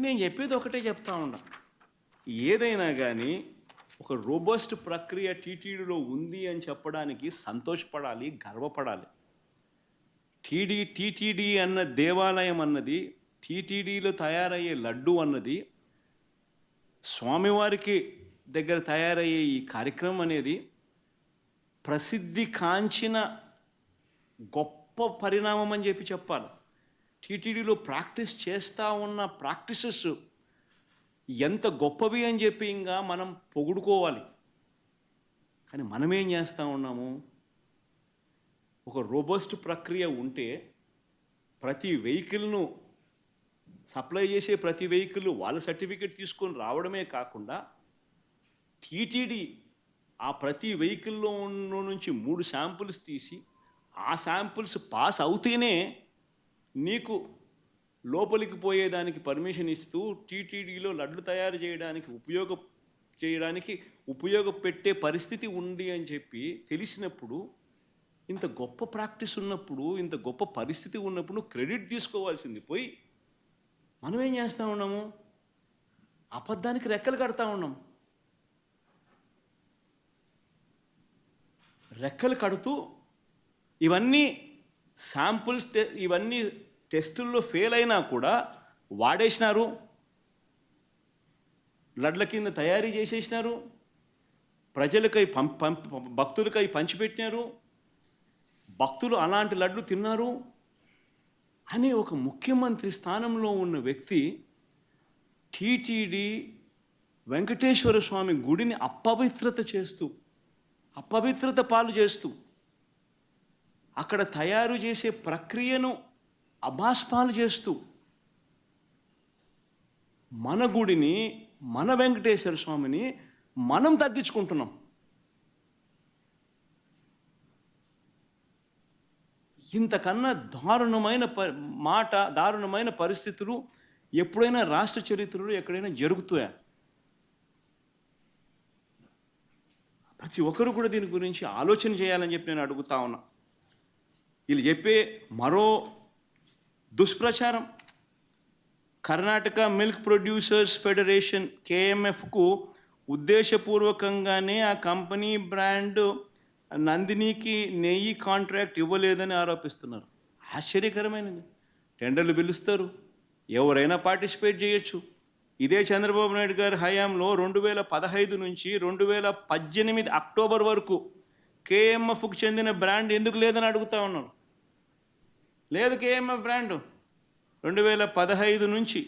నేను చెప్పేది ఒకటే చెప్తా ఉన్నా, ఏదైనా కానీ ఒక రోబస్ట్ ప్రక్రియ టీటీడీలో ఉంది అని చెప్పడానికి సంతోషపడాలి, గర్వపడాలి. టీటీడీ అన్న దేవాలయం అన్నది, టీటీడీలో తయారయ్యే లడ్డు అన్నది, స్వామివారికి దగ్గర తయారయ్యే ఈ కార్యక్రమం అనేది ప్రసిద్ధి కాంచిన గొప్ప పరిణామం అని చెప్పాలి. టీటీడీలో ప్రాక్టీస్ చేస్తూ ఉన్న ప్రాక్టీసెస్ ఎంత గొప్పవి అని చెప్పి ఇంకా మనం పొగుడుకోవాలి. కానీ మనమేం చేస్తూ ఉన్నాము? ఒక రోబస్ట్ ప్రక్రియ ఉంటే ప్రతి వెహికల్ను సప్లై చేసే ప్రతి వెహికల్ వాళ్ళ సర్టిఫికేట్ తీసుకొని రావడమే కాకుండా, టీటీడీ ఆ ప్రతి వెహికల్లో నుంచి 3 శాంపుల్స్ తీసి ఆ శాంపుల్స్ పాస్ అవుతేనే నీకు లోపలికి పోయేదానికి పర్మిషన్ ఇస్తూ టీటీడీలో లడ్లు తయారు చేయడానికి ఉపయోగపెట్టే పరిస్థితి ఉంది అని చెప్పి తెలిసినప్పుడు ఇంత గొప్ప ప్రాక్టీస్ ఉన్నప్పుడు, ఇంత గొప్ప పరిస్థితి ఉన్నప్పుడు నువ్వు క్రెడిట్ తీసుకోవాల్సింది పోయి మనం ఏం చేస్తూ ఉన్నాము? అబద్ధానికి రెక్కలు కడతా ఉన్నాం. రెక్కలు కడుతూ ఇవన్నీ శాంపుల్స్ ఇవన్నీ టెస్టుల్లో ఫెయిల్ అయినా కూడా వాడేసినారు, లడ్ల కింద తయారీ చేసేసినారు, ప్రజలకై భక్తులకై పంచిపెట్టినారు, భక్తులు అలాంటి లడ్లు తిన్నారు అనే ఒక ముఖ్యమంత్రి స్థానంలో ఉన్న వ్యక్తి టీటీడీ వెంకటేశ్వర స్వామి గుడిని అపవిత్రత పాలు చేస్తూ అక్కడ తయారు చేసే ప్రక్రియను అభాస్పాలు చేస్తూ మన గుడిని, మన వెంకటేశ్వర స్వామిని మనం తగ్గించుకుంటున్నాం. ఇంతకన్నా దారుణమైన పరిస్థితులు ఎప్పుడైనా రాష్ట్ర చరిత్రలో ఎక్కడైనా జరుగుతాయా? ప్రతి ఒక్కరు కూడా దీని గురించి ఆలోచన చేయాలని చెప్పి నేను అడుగుతా ఉన్నా. వీళ్ళు చెప్పే మరో దుష్ప్రచారం, కర్ణాటక మిల్క్ ప్రొడ్యూసర్స్ ఫెడరేషన్ కేఎంఎఫ్కు ఉద్దేశపూర్వకంగానే ఆ కంపెనీ బ్రాండ్ నందినికి నెయ్యి కాంట్రాక్ట్ ఇవ్వలేదని ఆరోపిస్తున్నారు. ఆశ్చర్యకరమైనది. టెండర్లు పిలుస్తారు, ఎవరైనా పార్టిసిపేట్ చేయొచ్చు. ఇదే చంద్రబాబు నాయుడు గారి హయాంలో 2015 నుంచి 2018 అక్టోబర్ వరకు కేఎంఎఫ్కు చెందిన బ్రాండ్ ఎందుకు లేదని అడుగుతా ఉన్నారు. లేదు కేఎంఎఫ్ బ్రాండ్ 2015 నుంచి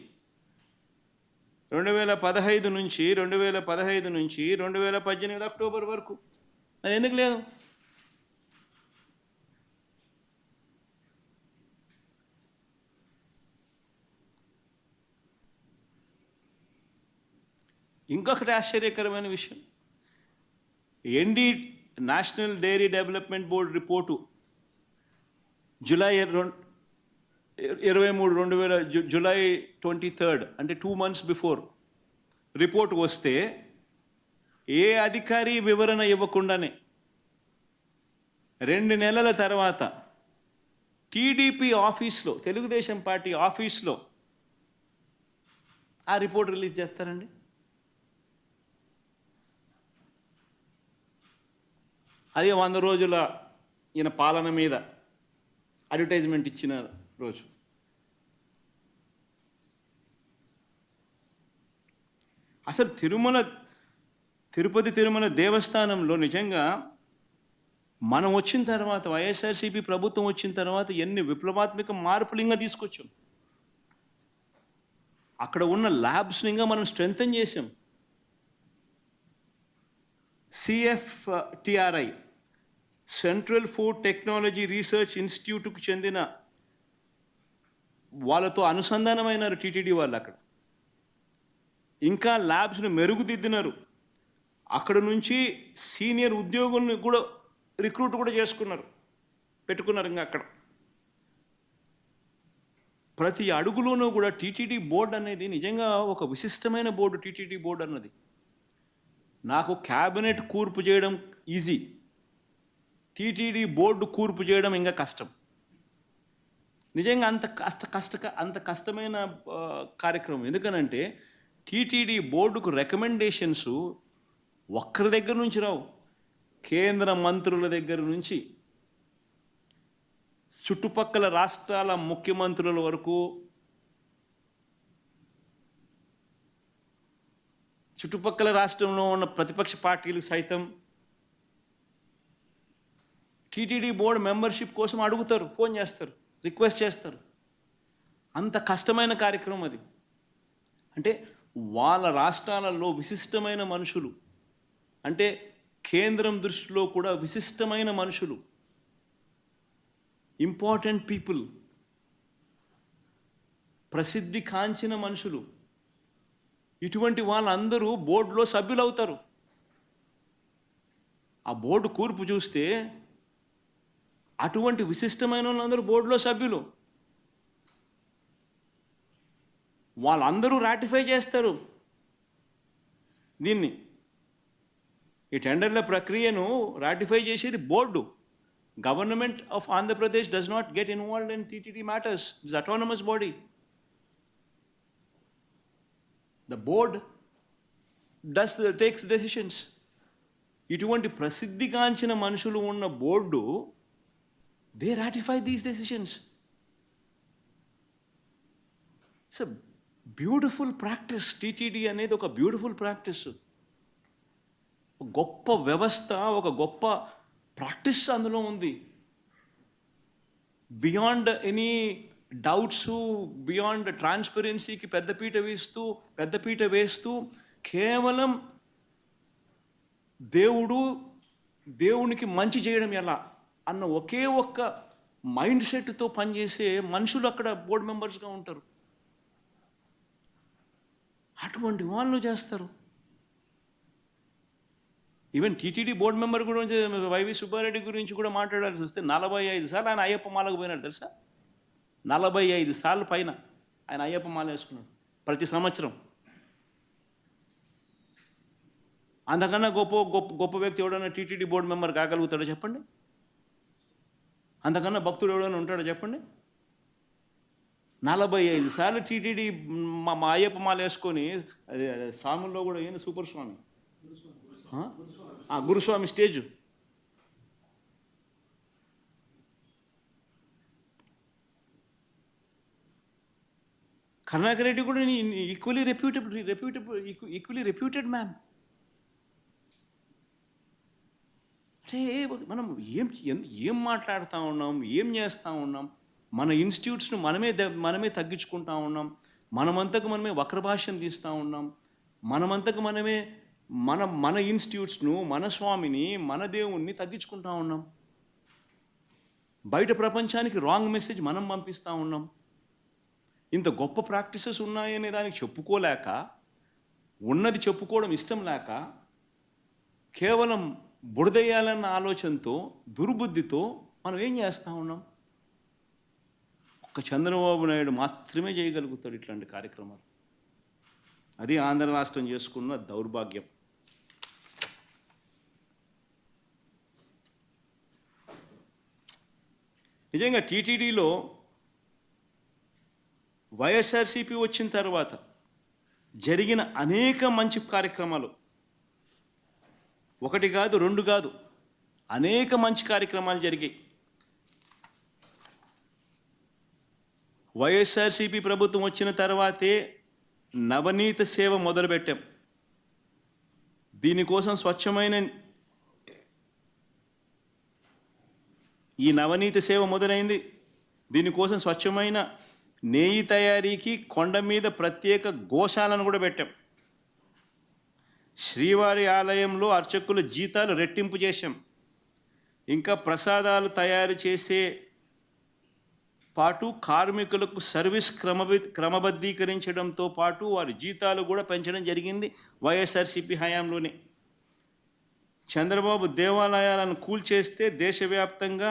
2018 అక్టోబర్ వరకు మరి ఎందుకు లేదు? ఇంకొకటి ఆశ్చర్యకరమైన విషయం, ND national dairy development board report జూలై 23 అంటే 2 months బిఫోర్ రిపోర్ట్ వస్తే ఏ అధికారి వివరణ ఇవ్వకుండానే 2 నెలల తర్వాత టీడీపీ ఆఫీస్లో, తెలుగుదేశం పార్టీ ఆఫీస్లో ఆ రిపోర్ట్ రిలీజ్ చేస్తారండి. అదే 100 రోజుల ఈయన పాలన మీద అడ్వర్టైజ్మెంట్ ఇచ్చిన రోజు. అసలు తిరుపతి తిరుమల దేవస్థానంలో నిజంగా మనం వచ్చిన తర్వాత, వైఎస్ఆర్సీపీ ప్రభుత్వం వచ్చిన తర్వాత ఎన్ని విప్లవాత్మక మార్పులు ఇంకా తీసుకొచ్చాం. అక్కడ ఉన్న ల్యాబ్స్ని ఇంకా మనం స్ట్రెంథన్ చేసాం. CFTRI central food technology research ఇన్స్టిట్యూట్కు చెందిన వాళ్ళతో అనుసంధానమైనారు టీటీడీ వాళ్ళు. అక్కడ ఇంకా ల్యాబ్స్ను మెరుగుదిద్దినారు. అక్కడ నుంచి సీనియర్ ఉద్యోగుల్ని కూడా రిక్రూట్ కూడా పెట్టుకున్నారు. ఇంకా అక్కడ ప్రతి అడుగులోనూ కూడా టీటీడీ బోర్డు అనేది నిజంగా ఒక విశిష్టమైన బోర్డు. టీటీడీ బోర్డు అన్నది నాకు క్యాబినెట్ కూర్పు చేయడం ఈజీ, టీటీడీ బోర్డు కూర్పు చేయడం ఇంకా కష్టం. నిజంగా అంత కష్టమైన కార్యక్రమం. ఎందుకనంటే టీటీడీ బోర్డుకు రికమెండేషన్స్ ఒక్కరి దగ్గర నుంచి రావు, కేంద్ర మంత్రుల దగ్గర నుంచి చుట్టుపక్కల రాష్ట్రాల ముఖ్యమంత్రుల వరకు, చుట్టుపక్కల రాష్ట్రంలో ఉన్న ప్రతిపక్ష పార్టీలు సైతం టీటీడీ బోర్డు మెంబర్షిప్ కోసం అడుగుతారు, ఫోన్ చేస్తారు, రిక్వెస్ట్ చేస్తారు. అంత కష్టమైన కార్యక్రమం అది. అంటే వాళ్ళ రాష్ట్రాలలో విశిష్టమైన మనుషులు, అంటే కేంద్రం దృష్టిలో కూడా విశిష్టమైన మనుషులు, ఇంపార్టెంట్ పీపుల్, ప్రసిద్ధి కాంచిన మనుషులు, ఇటువంటి వాళ్ళందరూ బోర్డులో సభ్యులు అవుతారు. ఆ బోర్డు కూర్పు చూస్తే అటువంటి విశిష్టమైన వాళ్ళందరూ బోర్డులో సభ్యులు. వాళ్ళందరూ రాటిఫై చేస్తారు దీన్ని. ఈ టెండర్ల ప్రక్రియను రాటిఫై చేసేది board. Government of Andhra Pradesh does not get involved in TTD matters. It's autonomous body. The board takes decisions. ఇటువంటి ప్రసిద్ధిగాంచిన మనుషులు ఉన్న board they ratify these decisions. It's a beautiful practice. TTD అనేది ఒక బ్యూటిఫుల్ ప్రాక్టీస్. గొప్ప వ్యవస్థ, ఒక గొప్ప ప్రాక్టీస్ అందులో ఉంది. బియాండ్ ఎనీ డౌట్స్, బియాండ్ ట్రాన్స్పరెన్సీకి పెద్దపీట వేస్తూ కేవలం దేవునికి మంచి చేయడం ఎలా అన్న ఒకే ఒక్క మైండ్ సెట్తో పనిచేసే మనుషులు అక్కడ బోర్డు మెంబర్స్గా ఉంటారు. అటువంటి వాళ్ళు చేస్తారు. ఈవెన్ టీటీడీ బోర్డు మెంబర్ గురించి వైవి సుబ్బారెడ్డి గురించి కూడా మాట్లాడాల్సి వస్తే 45 సార్లు ఆయన అయ్యప్ప మాలకు పోయినాడు తెలుసా. 45 సార్లు పైన ఆయన అయ్యప్ప మాల వేసుకున్నాడు ప్రతి సంవత్సరం. అంతకన్నా గొప్ప వ్యక్తి ఎవడైనా టీటీడీ బోర్డు మెంబర్ కాగలుగుతాడో చెప్పండి? అంతకన్నా భక్తుడు ఎవడైనా ఉంటాడో చెప్పండి? 45 సార్లు టీటీడీ మా అయ్యప్ప మాల వేసుకొని, అదే స్వాముల్లో కూడా ఏంది సూపర్ స్వామి, గురుస్వామి స్టేజ్. కరుణాకర్ రెడ్డి కూడా ఈక్వలీ రెప్యూటెడ్ మ్యాన్. అంటే మనం ఏం మాట్లాడుతూ ఉన్నాం, ఏం చేస్తూ ఉన్నాం? మన ఇన్స్టిట్యూట్స్ను మనమే తగ్గించుకుంటా ఉన్నాం. మనమంతకు మనమే వక్రభాష్యం తీస్తూ ఉన్నాం. మనమంతకు మనమే మన ఇన్స్టిట్యూట్స్ను, మన స్వామిని, మన దేవుణ్ణి తగ్గించుకుంటా ఉన్నాం. బయట ప్రపంచానికి రాంగ్ మెసేజ్ మనం పంపిస్తూ ఉన్నాం. ఇంత గొప్ప ప్రాక్టీసెస్ ఉన్నాయనే దానికి చెప్పుకోలేక, ఉన్నది చెప్పుకోవడం ఇష్టం లేక, కేవలం బురదయ్యాలన్న ఆలోచనతో, దుర్బుద్ధితో మనం ఏం చేస్తూ ఉన్నాం? ఒక్క చంద్రబాబు నాయుడు మాత్రమే చేయగలుగుతాడు ఇట్లాంటి కార్యక్రమాలు. అది ఆంధ్ర రాష్ట్రం చేసుకున్న దౌర్భాగ్యం. నిజంగా టీటీడీలో వైఎస్ఆర్సీపీ వచ్చిన తర్వాత జరిగిన అనేక మంచి కార్యక్రమాలు, ఒకటి కాదు, రెండు కాదు, అనేక మంచి కార్యక్రమాలు జరిగాయి. వైఎస్ఆర్సీపీ ప్రభుత్వం వచ్చిన తర్వాతే నవనీత సేవ మొదలుపెట్టాం. దీనికోసం ఈ నవనీత సేవ మొదలైంది. దీనికోసం స్వచ్ఛమైన నెయ్యి తయారీకి కొండ మీద ప్రత్యేక గోశాలను కూడా పెట్టాం. శ్రీవారి ఆలయంలో అర్చకుల జీతాలు రెట్టింపు చేశాం. ఇంకా ప్రసాదాలు తయారు చేసే పాటు కార్మికులకు సర్వీస్ క్రమబద్ధీకరించడంతో పాటు వారి జీతాలు కూడా పెంచడం జరిగింది వైఎస్ఆర్సీపీ హయాంలోనే. చంద్రబాబు దేవాలయాలను కూల్చేస్తే దేశవ్యాప్తంగా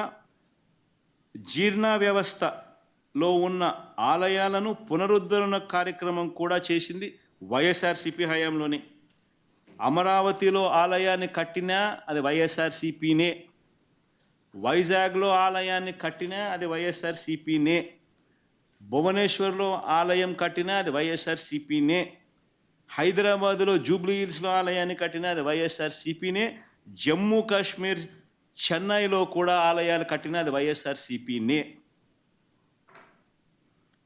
జీర్ణ వ్యవస్థలో ఉన్న ఆలయాలను పునరుద్ధరణ కార్యక్రమం కూడా చేసింది వైఎస్ఆర్సీపీ హయాంలోనే. అమరావతిలో ఆలయాన్ని కట్టినా అది వైఎస్ఆర్సీపీనే. వైజాగ్లో ఆలయాన్ని కట్టినా అది వైఎస్ఆర్సీపీనే. భువనేశ్వర్లో ఆలయం కట్టినా అది వైఎస్ఆర్సీపీనే. హైదరాబాదులో జూబ్లీ హిల్స్లో ఆలయాన్ని కట్టినా అది వైఎస్ఆర్సీపీనే. జమ్మూ కాశ్మీర్, చెన్నైలో కూడా ఆలయాలు కట్టినా అది వైఎస్ఆర్సీపీనే.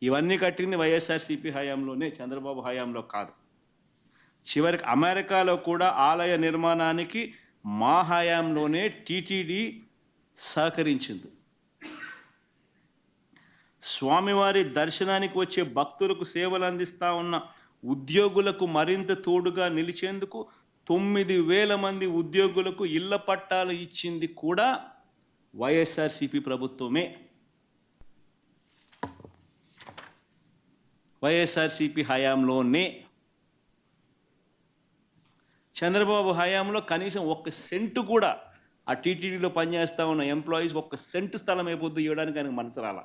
ఇవన్నీ కట్టింది వైఎస్ఆర్సీపీ హయాంలోనే, చంద్రబాబు హయాంలో కాదు. చివరికి అమెరికాలో కూడా ఆలయ నిర్మాణానికి మా హయాంలోనే టీటీడీ సహకరించింది. స్వామివారి దర్శనానికి వచ్చే భక్తులకు సేవలు అందిస్తూ ఉన్న ఉద్యోగులకు మరింత తోడుగా నిలిచేందుకు 9,000 మంది ఉద్యోగులకు ఇళ్ల పట్టాలు ఇచ్చింది కూడా వైఎస్ఆర్సీపీ ప్రభుత్వమే. వైఎస్ఆర్సీపీ హయాంలోనే. చంద్రబాబు హయాంలో కనీసం 1 సెంటు కూడా ఆ టీటీడీలో పనిచేస్తూ ఉన్న ఎంప్లాయీస్ 1 సెంటు స్థలం అయిపోద్దు ఇవ్వడానికి ఆయనకు మనసు రాల.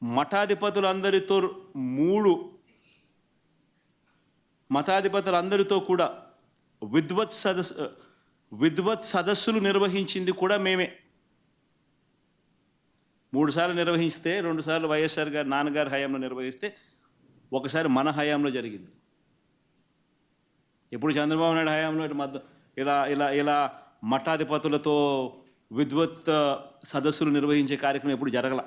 మఠాధిపతులందరితో కూడా విద్వత్ సదస్సులు నిర్వహించింది కూడా మేమే. 3 సార్లు నిర్వహిస్తే, 2 సార్లు వైఎస్ఆర్ గారు నాన్నగారి హయాంలో నిర్వహిస్తే, ఒకసారి మన హయాంలో జరిగింది. ఎప్పుడు చంద్రబాబు నాయుడు హయాంలో ఇలా మఠాధిపతులతో విద్వత్ సదస్సులు నిర్వహించే కార్యక్రమం ఎప్పుడు జరగల.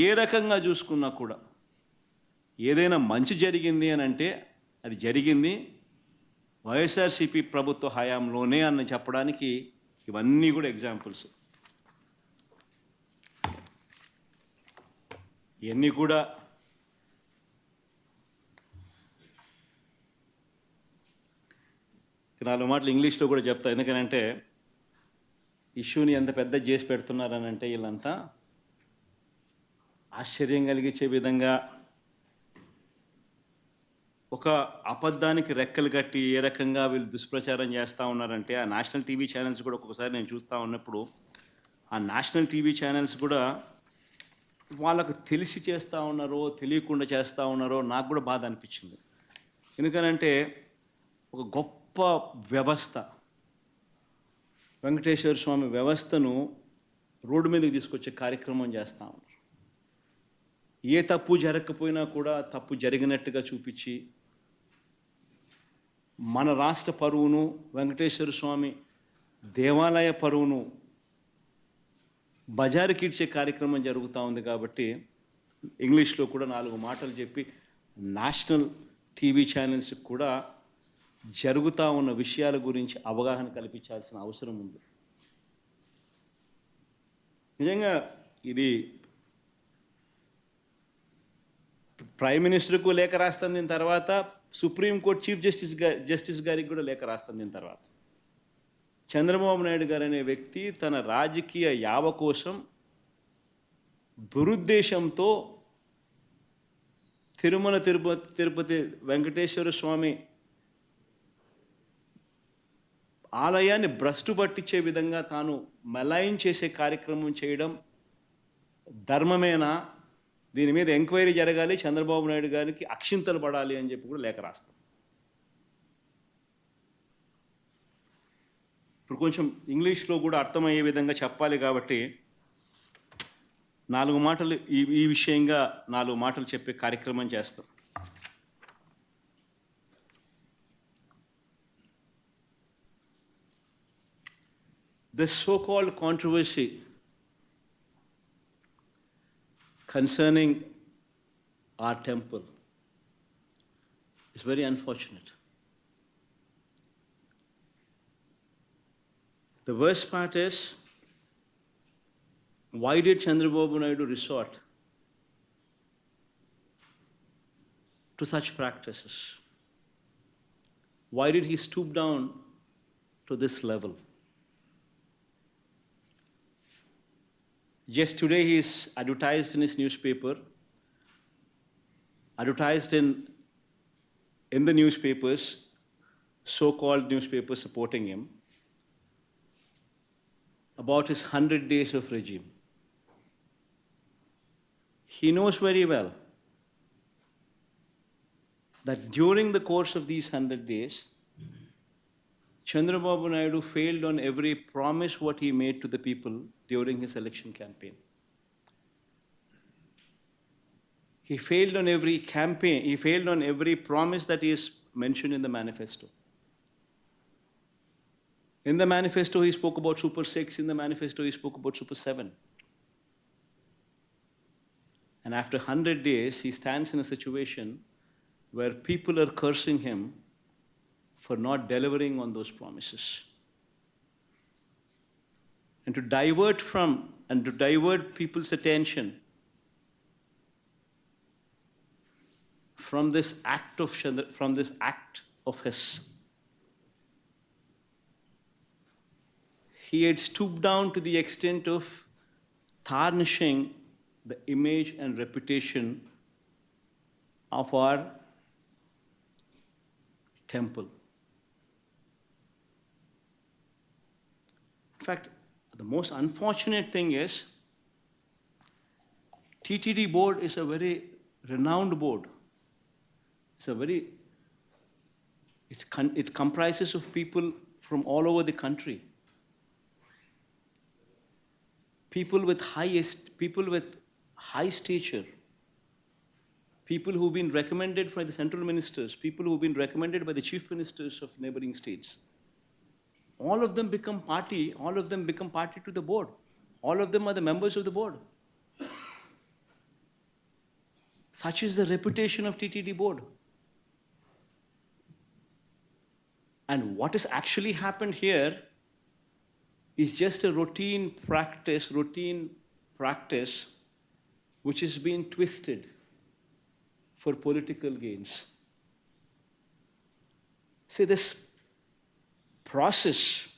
ఏ రకంగా చూసుకున్నా కూడా ఏదైనా మంచి జరిగింది అని అంటే అది జరిగింది వైఎస్ఆర్సీపీ ప్రభుత్వ హయాంలోనే అని చెప్పడానికి ఇవన్నీ కూడా ఎగ్జాంపుల్స్. ఇవన్నీ కూడా నాలుగు మాటలు ఇంగ్లీష్లో కూడా చెప్తా. ఎందుకనంటే ఇష్యూని ఎంత పెద్ద చేసి పెడుతున్నారనంటే వీళ్ళంతా ఆశ్చర్యం కలిగించే విధంగా ఒక అబద్ధానికి రెక్కలు కట్టి ఏ రకంగా వీళ్ళు దుష్ప్రచారం చేస్తూ ఉన్నారంటే, ఆ నేషనల్ టీవీ ఛానల్స్ కూడా ఒక్కొక్కసారి నేను చూస్తూ ఉన్నప్పుడు ఆ నేషనల్ టీవీ ఛానల్స్ కూడా వాళ్ళకు తెలిసి చేస్తూ ఉన్నారో తెలియకుండా చేస్తూ ఉన్నారో నాకు కూడా బాధ అనిపించింది. ఎందుకనంటే ఒక గొప్ప వ్యవస్థ, వెంకటేశ్వర స్వామి వ్యవస్థను రోడ్డు మీదకి తీసుకొచ్చే కార్యక్రమం చేస్తూ ఉన్నారు. ఏ తప్పు జరగకపోయినా కూడా తప్పు జరిగినట్టుగా చూపించి మన రాష్ట్ర పరువును, వెంకటేశ్వర స్వామి దేవాలయ పరువును బజారుకిడ్చే కార్యక్రమం జరుగుతూ ఉంది. కాబట్టి ఇంగ్లీష్లో కూడా 4 మాటలు చెప్పి నేషనల్ టీవీ ఛానల్స్కి కూడా జరుగుతూ ఉన్న విషయాల గురించి అవగాహన కల్పించాల్సిన అవసరం ఉంది. నిజంగా ఇది ప్రైమ్ మినిస్టర్కు లేఖ రాస్తాను, దీని తర్వాత సుప్రీంకోర్టు చీఫ్ జస్టిస్ గారికి కూడా లేఖ రాస్తాను. దీని తర్వాత చంద్రబాబు నాయుడు గారు అనే వ్యక్తి తన రాజకీయ యావ కోసం దురుద్దేశంతో తిరుమల తిరుపతి వెంకటేశ్వర స్వామి ఆలయాన్ని భ్రష్టు పట్టించే విధంగా తాను మలైన్ చేసే కార్యక్రమం చేయడం ధర్మమేనా? దీని మీద ఎంక్వైరీ జరగాలి, చంద్రబాబు నాయుడు గారికి అక్షింతలు పడాలి అని చెప్పి కూడా లేఖ రాస్తాం. ఇప్పుడు కొంచెం ఇంగ్లీష్లో కూడా అర్థమయ్యే విధంగా చెప్పాలి కాబట్టి 4 మాటలు ఈ విషయంగా 4 మాటలు చెప్పే కార్యక్రమం చేస్తాం. This so-called controversy concerning our temple is very unfortunate. The worst part is, why did Chandrababu Naidu resort to such practices? Why did he stoop down to this level? Just today he is advertised in his newspaper, advertised in the newspapers, so-called newspapers supporting him, about his 100 days of regime. He knows very well that during the course of these 100 days, Chandrababu Naidu failed on every promise what he made to the people during his election campaign. He failed on every campaign, he failed on every promise that is mentioned in the manifesto. In the manifesto, he spoke about Super 6. In the manifesto, he spoke about Super 7. And after 100 days, he stands in a situation where people are cursing him for not delivering on those promises. And to divert people's attention from this act of his, he had stooped down to the extent of tarnishing the image and reputation of our temple. In fact, the most unfortunate thing is, TTD board is a very renowned board. It comprises of people from all over the country. People with high stature, people who've been recommended by the central ministers, people who've been recommended by the chief ministers of neighboring states. All of them become party to the board. All of them are the members of the board. Such is the reputation of TTD board. And what has actually happened here is just a routine practice which has been twisted for political gains. See, this process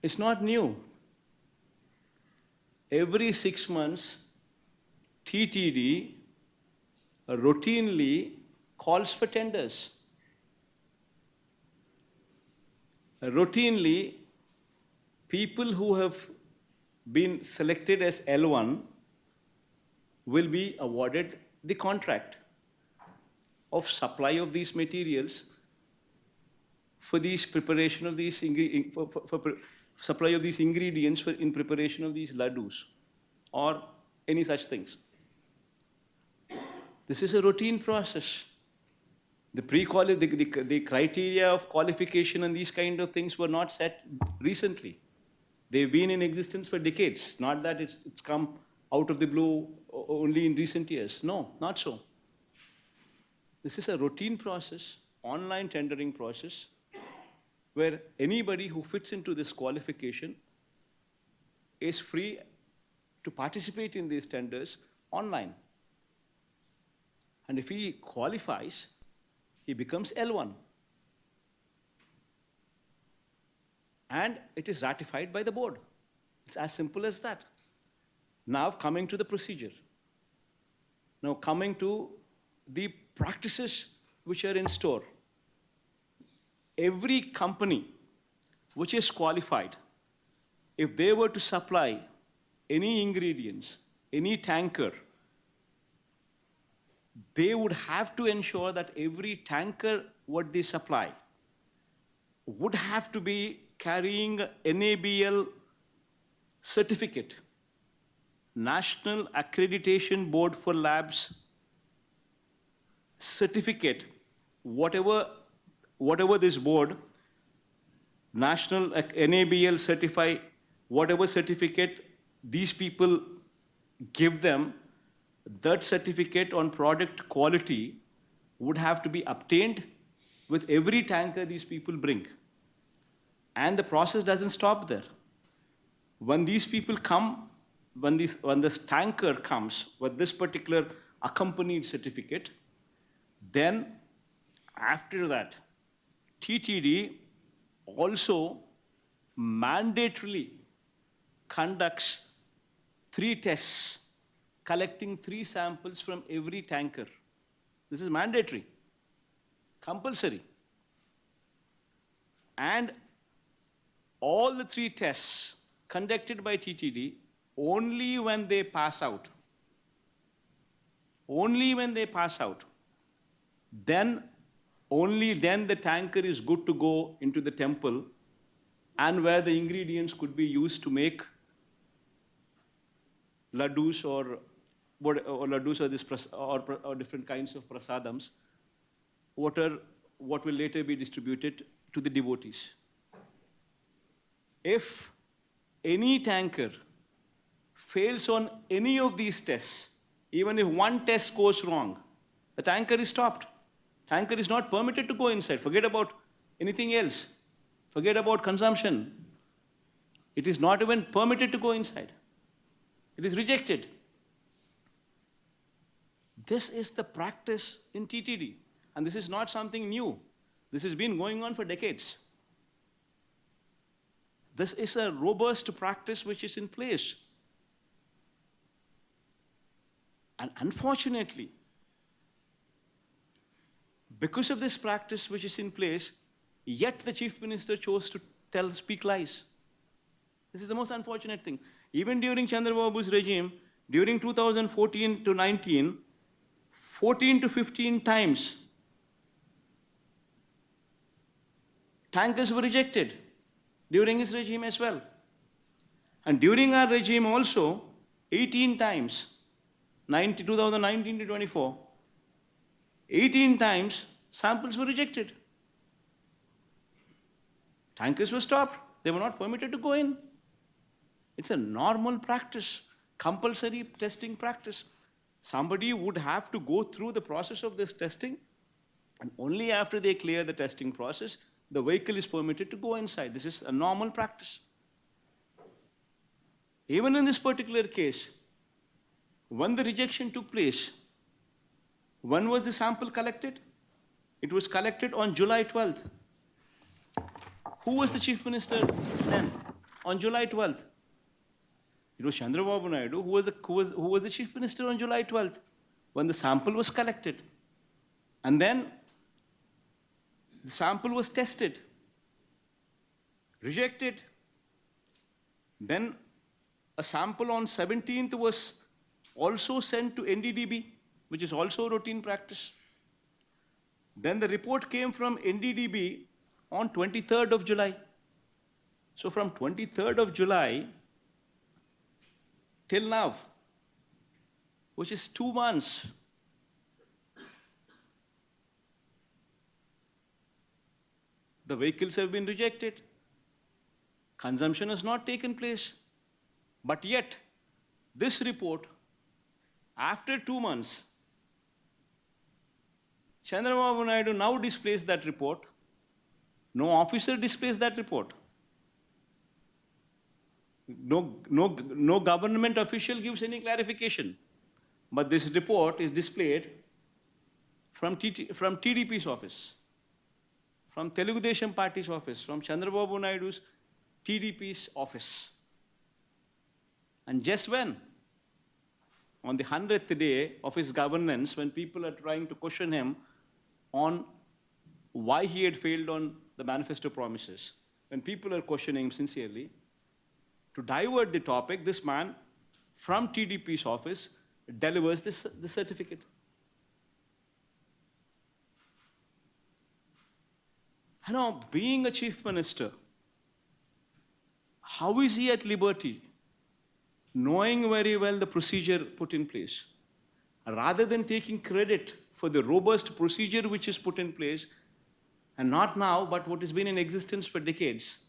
is not new. Every 6 months, TTD routinely calls for tenders. Routinely, people who have been selected as L1 will be awarded the contract of supply of these materials for these preparation of these supply of these ingredients in preparation of these laddus or any such things. This is a routine process. The criteria of qualification and these kind of things were not set recently. They've been in existence for decades. Not that it's come out of the blue only in recent years. No, not so. This is a routine process, online tendering process, where anybody who fits into this qualification is free to participate in these tenders online. And if he qualifies, he becomes L1. And it is ratified by the board. It's as simple as that. Now coming to the procedure. Now coming to the practices which are in store. Every company which is qualified, if they were to supply any ingredients, any tanker, they would have to ensure that every tanker what they supply would have to be carrying NABL certificate, National Accreditation Board for Labs certificate, whatever this board, National NABL certify, whatever certificate these people give them, that certificate on product quality would have to be obtained with every tanker these people bring. And the process doesn't stop there. When these people come, when this tanker comes with this particular accompanied certificate, then after that, TTD also mandatorily conducts 3 tests, collecting 3 samples from every tanker. This is mandatory, compulsory. And all the 3 tests conducted by TTD, only when they pass out, then only then the tanker is good to go into the temple and where the ingredients could be used to make laddus or different kinds of prasadams, what will later be distributed to the devotees. If any tanker fails on any of these tests, even if one test goes wrong, the tanker is stopped. Tanker is not permitted to go inside. Forget about anything else. Forget about consumption. It is not even permitted to go inside. It is rejected. This is the practice in TTD. And this is not something new. This has been going on for decades. This is a robust practice which is in place. And unfortunately, because of this practice which is in place, yet the chief minister chose to speak lies. This is the most unfortunate thing. Even during Chandrababu's regime, during 2014 to 19, 14 to 15 times, Tankers were rejected during his regime as well. And during our regime also, 18 times, 2019 to 24, 18 times samples were rejected. Tankers were stopped. They were not permitted to go in. It's a normal practice, compulsory testing practice. Somebody would have to go through the process of this testing, and only after they clear the testing process, the vehicle is permitted to go inside. This is a normal practice. Even in this particular case, when the rejection took place, when was the sample collected? It was collected on July 12th. Who was the chief minister then? On July 12th. It was Chandrababu Naidu who was the chief minister on July 12th when the sample was collected. And then the sample was tested, rejected. Then a sample on 17th was also sent to NDDB, which is also routine practice. Then the report came from NDDB on 23rd of July. So from 23rd of July till now, which is 2 months, the vehicles have been rejected. Consumption has not taken place. But yet, this report, after 2 months, Chandrababu Naidu now displays that report. No officer displays that report. No government official gives any clarification. But this report is displayed from TDP's office, from Telugu Desam Party's office, from Chandrababu Naidu's TDP's office. And just when? On the 100th day of his governance, when people are trying to question him on why he had failed on the manifesto promises, when people are questioning him sincerely, to divert the topic, this man from TDP's office delivers the certificate. You know, being a chief minister, how is he at liberty, knowing very well the procedure put in place, rather than taking credit for the robust procedure which is put in place, and not now, but what has been in existence for decades,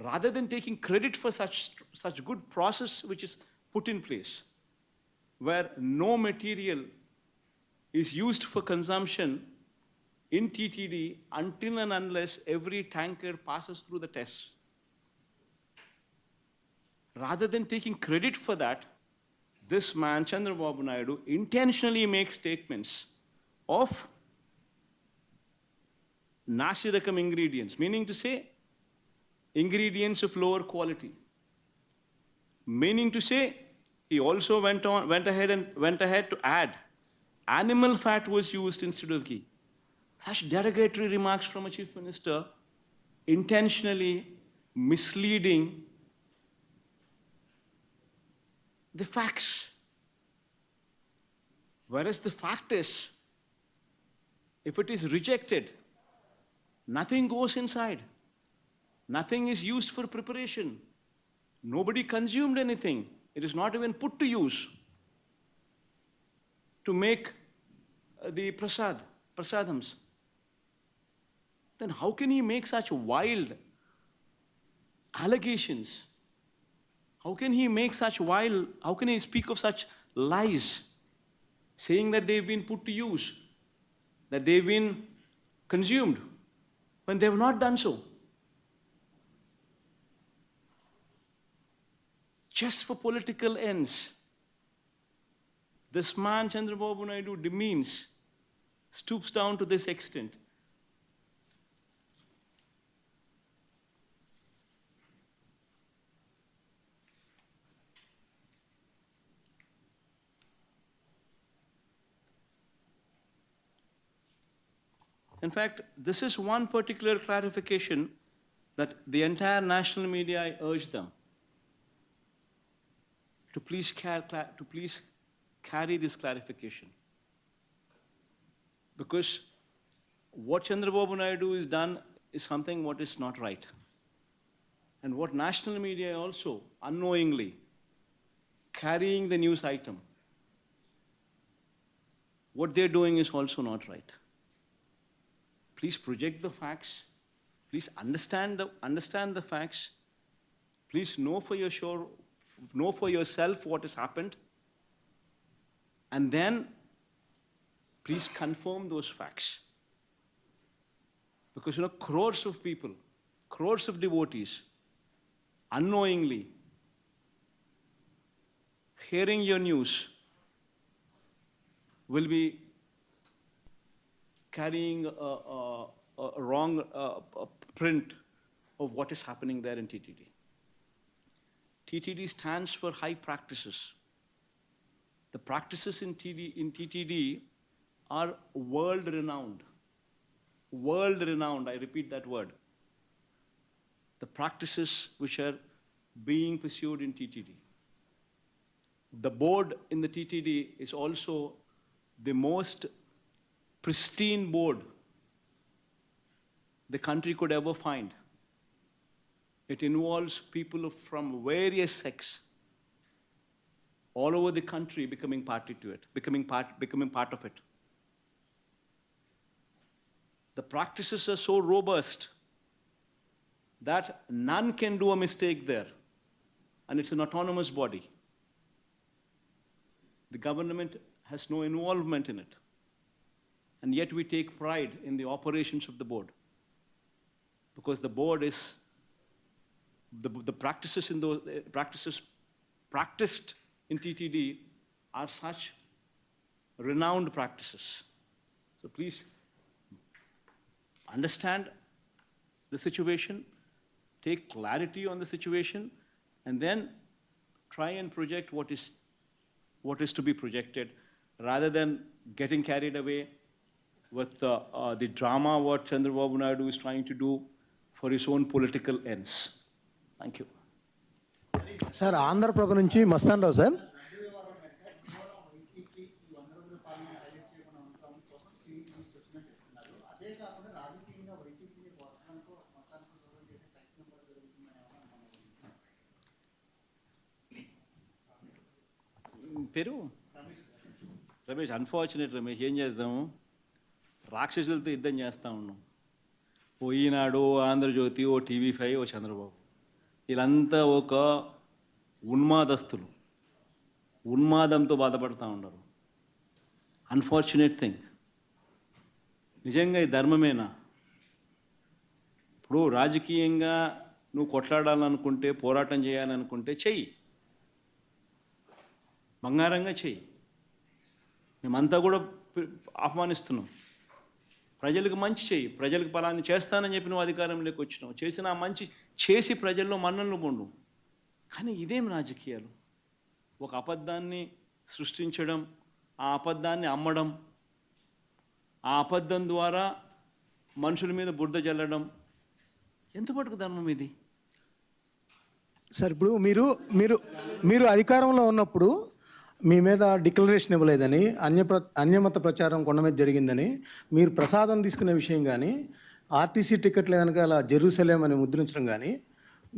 rather than taking credit for such good process which is put in place, where no material is used for consumption in TTD until and unless every tanker passes through the tests. Rather than taking credit for that, this man, Chandrababu Naidu, intentionally makes statements of Nasirakam ingredients, meaning to say, ingredients of lower quality. Meaning to say, he also went ahead to add animal fat was used instead of ghee. Such derogatory remarks from a chief minister, intentionally misleading the facts. Whereas the fact is, if it is rejected, nothing goes inside. Nothing is used for preparation. Nobody consumed anything. It is not even put to use to make the prasadams. Then how can he make such wild allegations? How can he speak of such lies, saying that they've been put to use, that they've been consumed, when they have not done so? Just for political ends, this man, Chandrababu Naidu, demeans, stoops down to this extent. In fact, this is one particular clarification that the entire national media, I urge them to please carry this clarification. Because what Chandrababu Naidu has done is something what is not right. And what national media also unknowingly carrying the news item, what they're doing is also not right. Please project the facts. Please understand the facts. Please know for yourself what has happened. And then please confirm those facts. Because crores of people, crores of devotees, unknowingly hearing your news will be carrying a wrong print of what is happening there in TTD. TTD stands for high practices. The practices in TTD are world-renowned. World-renowned, I repeat that word. The practices which are being pursued in TTD. The board in the TTD is also the most pristine board the country could ever find. It involves people from various sects all over the country becoming party to it, becoming part of it. The practices are so robust that none can do a mistake there, and it's an autonomous body. The government has no involvement in it, and yet we take pride in the operations of the board, because the board is the practices in those practices practiced in TTD are such renowned practices. So please understand the situation, take clarity on the situation, and then try and project what is to be projected, rather than getting carried away with the drama what Chandrababu Naidu is trying to do for his own political ends. Thank you. Sir Andhra Prabha నుంచి మస్తాన్ రావు సార్. పేరు రమేష్. అన్ఫార్చునేట్ రమేష్, ఏం చేద్దాము, రాక్షసులతో యుద్ధం చేస్తూ ఉన్నాం. ఓ ఈనాడు, ఆంధ్రజ్యోతి, ఓ TV5, ఓ చంద్రబాబు, వీళ్ళంతా ఒక ఉన్మాదస్తులు, ఉన్మాదంతో బాధపడుతూ ఉన్నారు. Unfortunate thing. నిజంగా ఈ ధర్మమేనా? ఇప్పుడు రాజకీయంగా నువ్వు కొట్లాడాలనుకుంటే, పోరాటం చేయాలనుకుంటే చెయ్యి, బంగారంగా చెయ్యి. మేమంతా కూడా ఆహ్వానిస్తున్నాం. ప్రజలకు మంచి చెయ్యి, ప్రజలకు ఫలాన్ని చేస్తానని చెప్పి నువ్వు అధికారంలోకి వచ్చినావు, చేసిన ఆ మంచి చేసి ప్రజల్లో మన్ననలు పొందు. కానీ ఇదేం రాజకీయాలు? ఒక అబద్ధాన్ని సృష్టించడం, ఆ అబద్ధాన్ని అమ్మడం, ఆ అబద్ధం ద్వారా మనుషుల మీద బురద జల్లడం, ఎంతమటుకు ధర్మం ఇది? సార్ ఇప్పుడు మీరు అధికారంలో ఉన్నప్పుడు మీ మీద డిక్లరేషన్ ఇవ్వలేదని, అన్యమత ప్రచారం కొండ మీద జరిగిందని, మీరు ప్రసాదం తీసుకునే విషయం కానీ, ఆర్టీసీ టికెట్ల వెనకాల జెరూసలేం అని ముద్రించడం కానీ,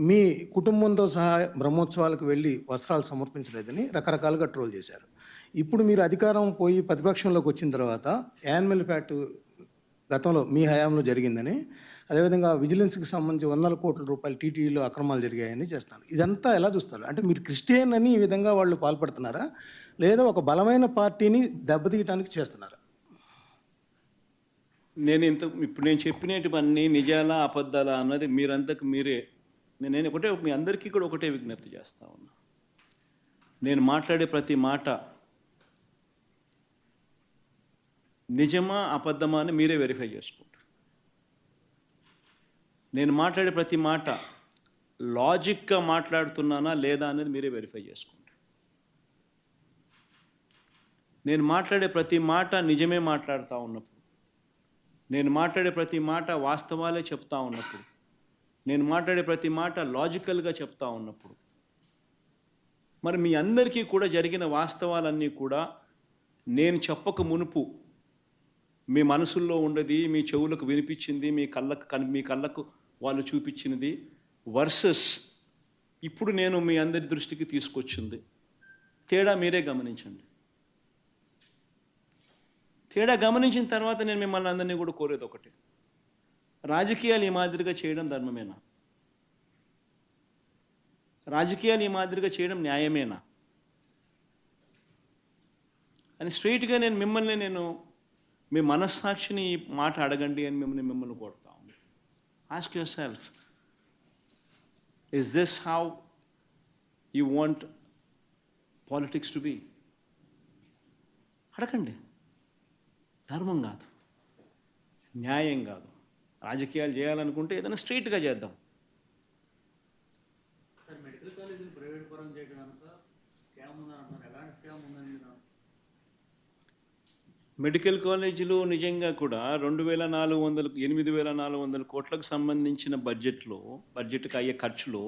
మీ కుటుంబంతో సహా బ్రహ్మోత్సవాలకు వెళ్ళి వస్త్రాలు సమర్పించలేదని రకరకాలుగా ట్రోల్ చేశారు. ఇప్పుడు మీరు అధికారం పోయి ప్రతిపక్షంలోకి వచ్చిన తర్వాత యానిమల్ ఫ్యాట్ గతంలో మీ హయాంలో జరిగిందని, అదేవిధంగా విజిలెన్స్కి సంబంధించి వందల కోట్ల రూపాయలు టీటీడీలో అక్రమాలు జరిగాయని చేస్తాను. ఇదంతా ఎలా చూస్తారు? అంటే మీరు క్రిస్టియన్ అని ఈ విధంగా వాళ్ళు పాల్పడుతున్నారా, లేదా ఒక బలమైన పార్టీని దెబ్బతీయడానికి చేస్తున్నారా? ఇప్పుడు నేను చెప్పినటువన్నీ నిజాలా అబద్ధాలా అన్నది మీరంతకు మీరే. నేను మీ అందరికీ కూడా ఒకటే విజ్ఞప్తి చేస్తా ఉన్నా. నేను మాట్లాడే ప్రతి మాట నిజమా అబద్ధమా అని మీరే వెరిఫై చేసుకోండి. నేను మాట్లాడే ప్రతి మాట లాజిక్గా మాట్లాడుతున్నానా లేదా అనేది మీరే వెరిఫై చేసుకోండి. నేను మాట్లాడే ప్రతి మాట నిజమే మాట్లాడుతూ ఉన్నప్పుడు, నేను మాట్లాడే ప్రతి మాట వాస్తవాలే చెప్తా ఉన్నప్పుడు, నేను మాట్లాడే ప్రతి మాట లాజికల్గా చెప్తా ఉన్నప్పుడు, మరి మీ అందరికీ కూడా జరిగిన వాస్తవాలన్నీ కూడా నేను చెప్పక మునుపు మీ మనసుల్లో ఉండేది, మీ చెవులకు వినిపించింది, మీ కళ్ళకు వాళ్ళు చూపించినది వర్సెస్ ఇప్పుడు నేను మీ అందరి దృష్టికి తీసుకొచ్చింది. తేడా మీరే గమనించండి. తేడా గమనించిన తర్వాత నేను మిమ్మల్ని అందరినీ కూడా కోరేది ఒకటి, రాజకీయాలు ఈ మాదిరిగా చేయడం ధర్మమేనా? రాజకీయాలు ఈ మాదిరిగా చేయడం న్యాయమేనా అని స్ట్రైట్గా నేను మీ మనస్సాక్షిని ఈ మాట అడగండి అని మిమ్మల్ని కోరుతాను. Ask yourself, is this how you want politics to be? అడగండి. ధర్మం కాదు, న్యాయం కాదు. రాజకీయాలు చేయాలనుకుంటే ఏదైనా స్ట్రైట్గా చేద్దాం. సార్, మెడికల్ కాలేజీని ప్రైవేట్ పరం చేయడం అంత స్కామ్ ఉందని అంటున్నారు. ఎలాంటి స్కామ్ ఉందని మీరు? మెడికల్ కాలేజీలు నిజంగా కూడా 8,400 కోట్లకు సంబంధించిన బడ్జెట్కి అయ్యే ఖర్చులో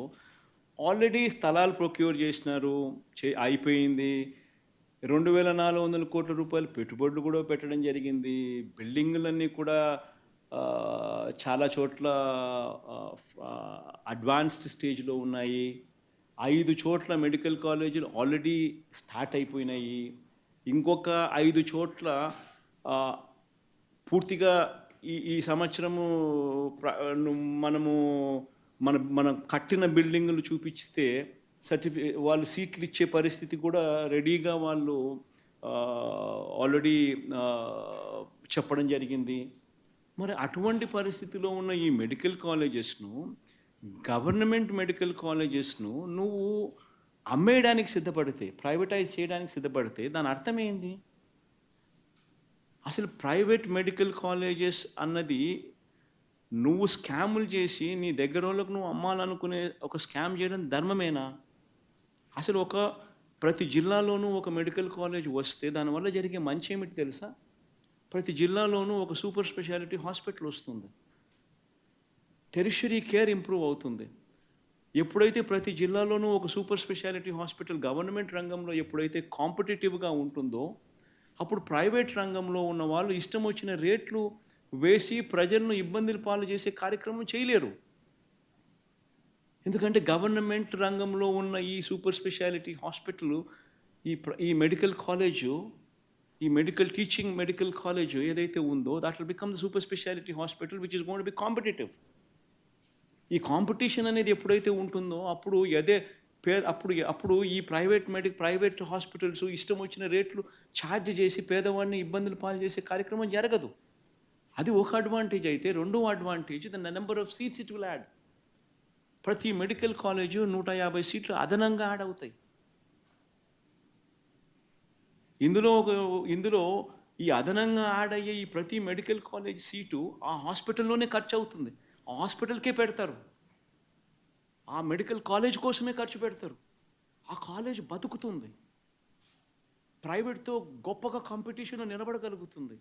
ఆల్రెడీ స్థలాలు ప్రొక్యూర్ చేసినారు, అయిపోయింది. 2,400 కోట్ల రూపాయలు పెట్టుబడులు కూడా పెట్టడం జరిగింది. బిల్డింగులన్నీ కూడా చాలా చోట్ల అడ్వాన్స్డ్ స్టేజ్లో ఉన్నాయి. 5 చోట్ల మెడికల్ కాలేజీలు ఆల్రెడీ స్టార్ట్ అయిపోయినాయి. ఇంకొక 5 చోట్ల పూర్తిగా ఈ సంవత్సరము మనం కట్టిన బిల్డింగులు చూపిస్తే వాళ్ళు సీట్లు ఇచ్చే పరిస్థితి కూడా రెడీగా వాళ్ళు ఆల్రెడీ చెప్పడం జరిగింది. మరి అటువంటి పరిస్థితిలో ఉన్న ఈ మెడికల్ కాలేజెస్ను, గవర్నమెంట్ మెడికల్ కాలేజెస్ను నువ్వు అమ్మేయడానికి సిద్ధపడితే, ప్రైవేటైజ్ చేయడానికి సిద్ధపడితే దాని అర్థం ఏంది? అసలు ప్రైవేట్ మెడికల్ కాలేజెస్ అన్నది నువ్వు స్కాములు చేసి నీ దగ్గర వాళ్ళకు నువ్వు అమ్మాలనుకునే ఒక స్కామ్ చేయడం ధర్మమేనా? అసలు ప్రతి జిల్లాలోనూ ఒక మెడికల్ కాలేజ్ వస్తే దానివల్ల జరిగే మంచి ఏమిటి తెలుసా? ప్రతి జిల్లాలోనూ ఒక సూపర్ స్పెషాలిటీ హాస్పిటల్ వస్తుంది, టెరిషరీ కేర్ ఇంప్రూవ్ అవుతుంది. ఎప్పుడైతే ప్రతి జిల్లాలోనూ ఒక సూపర్ స్పెషాలిటీ హాస్పిటల్ గవర్నమెంట్ రంగంలో ఎప్పుడైతే కాంపిటేటివ్గా ఉంటుందో, అప్పుడు ప్రైవేట్ రంగంలో ఉన్న వాళ్ళు ఇష్టం వచ్చిన రేట్లు వేసి ప్రజలను ఇబ్బందులు పాలు చేసే కార్యక్రమం చేయలేరు. ఎందుకంటే గవర్నమెంట్ రంగంలో ఉన్న ఈ సూపర్ స్పెషాలిటీ హాస్పిటల్, ఈ మెడికల్ కాలేజు, ఈ మెడికల్ కాలేజ్ ఏదైతే ఉందో that will become the super speciality hospital which is going to be competitive. ఈ కాంపిటీషన్ అనేది ఎప్పుడైతే ఉంటుందో అప్పుడు ఈ ప్రైవేట్ హాస్పిటల్స్ ఇష్టం వచ్చిన రేట్లు ఛార్జ్ చేసి పేదవాడిని ఇబ్బందులు పాలు చేసే కార్యక్రమం జరగదు. అది ఒక అడ్వాంటేజ్ అయితే, రెండో advantage the number of seats it will add. ప్రతి మెడికల్ కాలేజు 150 సీట్లు అదనంగా యాడ్ అవుతాయి. ఇందులో ఈ అదనంగా యాడ్ అయ్యే ఈ ప్రతి మెడికల్ కాలేజ్ సీటు ఆ హాస్పిటల్లోనే ఖర్చు అవుతుంది. ఆ హాస్పిటల్కే పెడతారు, ఆ మెడికల్ కాలేజ్ కోసమే ఖర్చు పెడతారు. ఆ కాలేజ్ బతుకుతుంది, ప్రైవేట్తో గొప్పగా కాంపిటీషన్లో నిలబడగలుగుతుంది,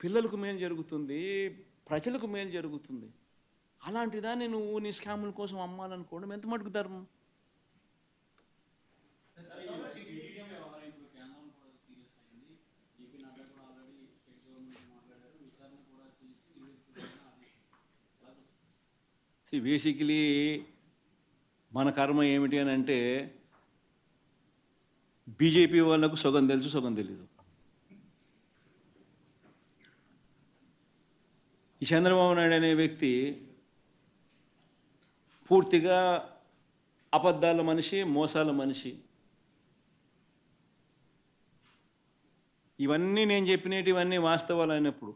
పిల్లలకు మేలు జరుగుతుంది, ప్రజలకు మేలు జరుగుతుంది. అలాంటి దాన్ని నువ్వు నీ స్కాముల కోసం అమ్మాలనుకోవడం ఎంత మటుకు ధర్మం? బేసికలీ మన కర్మ ఏమిటి అని అంటే, బీజేపీ వాళ్ళకు సగం తెలుసు, సగం తెలీదు. ఈ చంద్రబాబు నాయుడు అనే వ్యక్తి పూర్తిగా అబద్ధాల మనిషి, మోసాల మనిషి. ఇవన్నీ నేను చెప్పినటివన్నీ వాస్తవాలు అయినప్పుడు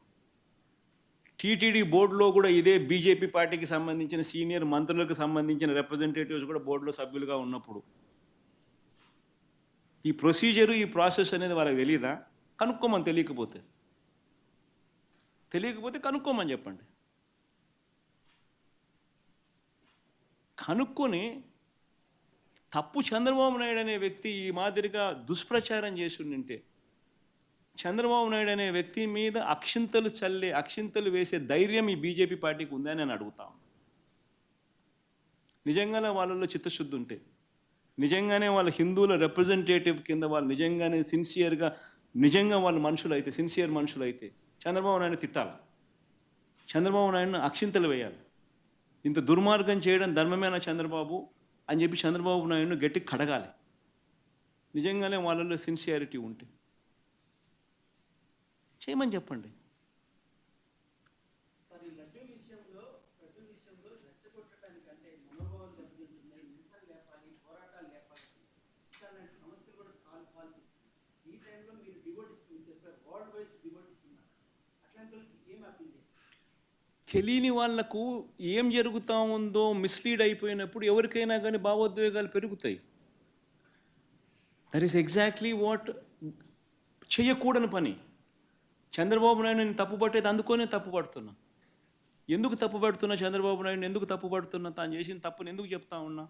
టీటీడీ బోర్డులో కూడా ఇదే బీజేపీ పార్టీకి సంబంధించిన సీనియర్ మంత్రులకు సంబంధించిన రిప్రజెంటేటివ్స్ కూడా బోర్డులో సభ్యులుగా ఉన్నప్పుడు ఈ ప్రొసీజరు, ఈ ప్రాసెస్ అనేది వాళ్ళకి తెలియదా? కనుక్కోమని, తెలియకపోతే కనుక్కోమని చెప్పండి. కనుక్కొని తప్పు చంద్రబాబు నాయుడు అనే వ్యక్తి ఈ మాదిరిగా దుష్ప్రచారం చేసి ఉంటే, చంద్రబాబు నాయుడు అనే వ్యక్తి మీద అక్షింతలు వేసే ధైర్యం ఈ బీజేపీ పార్టీకి ఉందని నేను అడుగుతాను. నిజంగానే వాళ్ళలో చిత్తశుద్ధి ఉంటే, నిజంగానే వాళ్ళ హిందువుల రిప్రజెంటేటివ్ కింద వాళ్ళు నిజంగానే సిన్సియర్గా, నిజంగా వాళ్ళ మనుషులైతే, సిన్సియర్ మనుషులైతే చంద్రబాబు నాయుడు తిట్టాలి, చంద్రబాబు నాయుడును అక్షింతలు వేయాలి. ఇంత దుర్మార్గం చేయడం ధర్మమేనా చంద్రబాబు అని చెప్పి చంద్రబాబు నాయుడును గట్టి కడగాలి. నిజంగానే వాళ్ళలో సిన్సియారిటీ ఉంటే చేయమని చెప్పండి. తెలియని వాళ్లకు ఏం జరుగుతూ ఉందో మిస్లీడ్ అయిపోయినప్పుడు ఎవరికైనా కానీ భావోద్వేగాలు పెరుగుతాయి. దట్ ఈస్ ఎగ్జాక్ట్లీ వాట్ చేయకూడని పని. చంద్రబాబు నాయుడు నేను తప్పుపట్టేది అందుకోనే తప్పుపడుతున్నా. ఎందుకు తప్పుపడుతున్నా చంద్రబాబు నాయుడు ఎందుకు తప్పుపడుతున్నా? తాను చేసిన తప్పుని ఎందుకు చెప్తా ఉన్నా?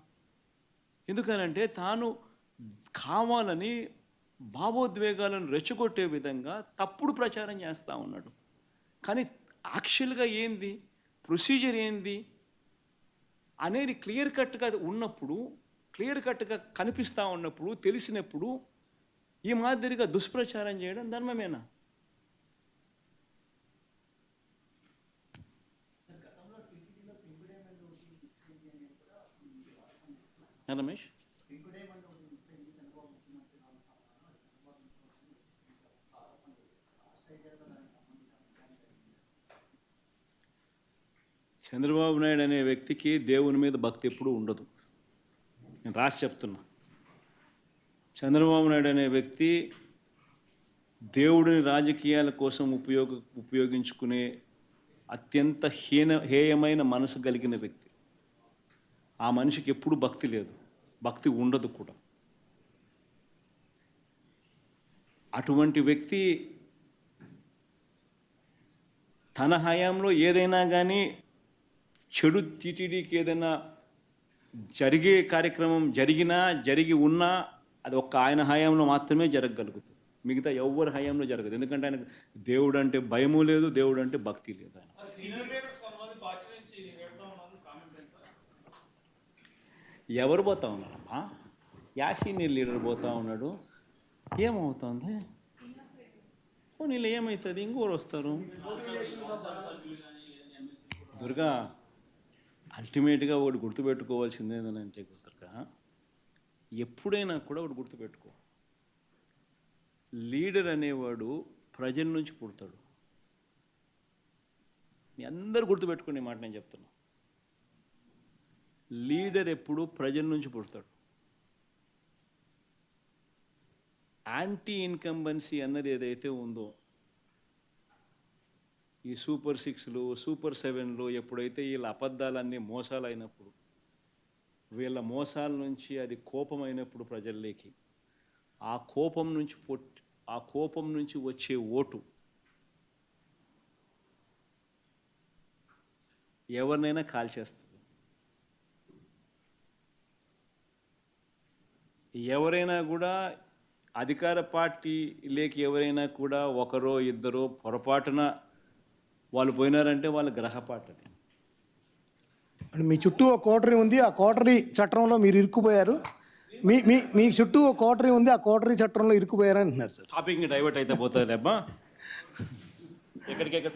ఎందుకనంటే తాను కావాలని భావోద్వేగాలను రెచ్చగొట్టే విధంగా తప్పుడు ప్రచారం చేస్తూ ఉన్నాడు. కానీ యాక్చువల్గా ఏంది, ప్రొసీజర్ ఏంది అనేది క్లియర్ కట్గా ఉన్నప్పుడు, క్లియర్ కట్గా కనిపిస్తూ ఉన్నప్పుడు, తెలిసినప్పుడు ఈ మాదిరిగా దుష్ప్రచారం చేయడం ధర్మమేనా? రమేష్, చంద్రబాబు నాయుడు అనే వ్యక్తికి దేవుని మీద భక్తి ఎప్పుడూ ఉండదు. నేను రాసి చెప్తున్నా. చంద్రబాబు నాయుడు అనే వ్యక్తి దేవుడిని రాజకీయాల కోసం ఉపయోగించుకునే అత్యంత హేయమైన మనసు కలిగిన వ్యక్తి. ఆ మనిషికి ఎప్పుడు భక్తి లేదు, భక్తి ఉండదు కూడా. అటువంటి వ్యక్తి తన హయాంలో ఏదైనా కానీ చెడు టీటీడీకి ఏదైనా జరిగే కార్యక్రమం జరిగి ఉన్నా అది ఒక్క ఆయన హయాంలో మాత్రమే జరగగలుగుతుంది. మిగతా ఎవరి హయాంలో జరగదు. ఎందుకంటే ఆయనకు దేవుడు అంటే భయము లేదు, దేవుడు అంటే భక్తి లేదు. ఆయన ఎవరు పోతా ఉన్నారమ్మా? సీనియర్ లీడర్ పోతా ఉన్నాడు. ఏమవుతుంది? నీళ్ళు ఏమవుతుంది? ఇంకోరు వస్తారు. దుర్గా, అల్టిమేట్గా ఒకటి గుర్తుపెట్టుకోవాల్సింది ఏంటంటే దుర్గా, ఎప్పుడైనా కూడా ఒకటి గుర్తుపెట్టుకో, లీడర్ అనేవాడు ప్రజల నుంచి పుడతాడు. మీ అందరు గుర్తుపెట్టుకునే మాట నేను చెప్తున్నా. లీడర్ ఎప్పుడు ప్రజల నుంచి పుడతాడు. యాంటీ ఇన్కంబెన్సీ అన్నది ఏదైతే ఉందో, ఈ సూపర్ 6లు, సూపర్ 7లు ఎప్పుడైతే వీళ్ళ అబద్ధాలన్నీ మోసాలు అయినప్పుడు, వీళ్ళ మోసాల నుంచి అది కోపమైనప్పుడు ప్రజల్లోకి, ఆ కోపం నుంచి వచ్చే ఓటు ఎవరినైనా కాల్చేస్తుంది. ఎవరైనా కూడా అధికార పార్టీలోకి ఎవరైనా కూడా ఒకరో ఇద్దరో పొరపాటున వాళ్ళు పోయినారంటే వాళ్ళ గ్రహపాటని. మీ చుట్టూ ఒక కోటరీ ఉంది, ఆ కోటరీ చట్టంలో మీరు ఇరుక్కుపోయారు. మీ చుట్టూ ఒక కోటరీ ఉంది, ఆ కోటరీ చట్టంలో ఇరుక్కుపోయారు అంటున్నారు సార్. టాపిక్ డైవర్ట్ అయితే పోతుంది అబ్బా. ఎక్కడికెక్కడ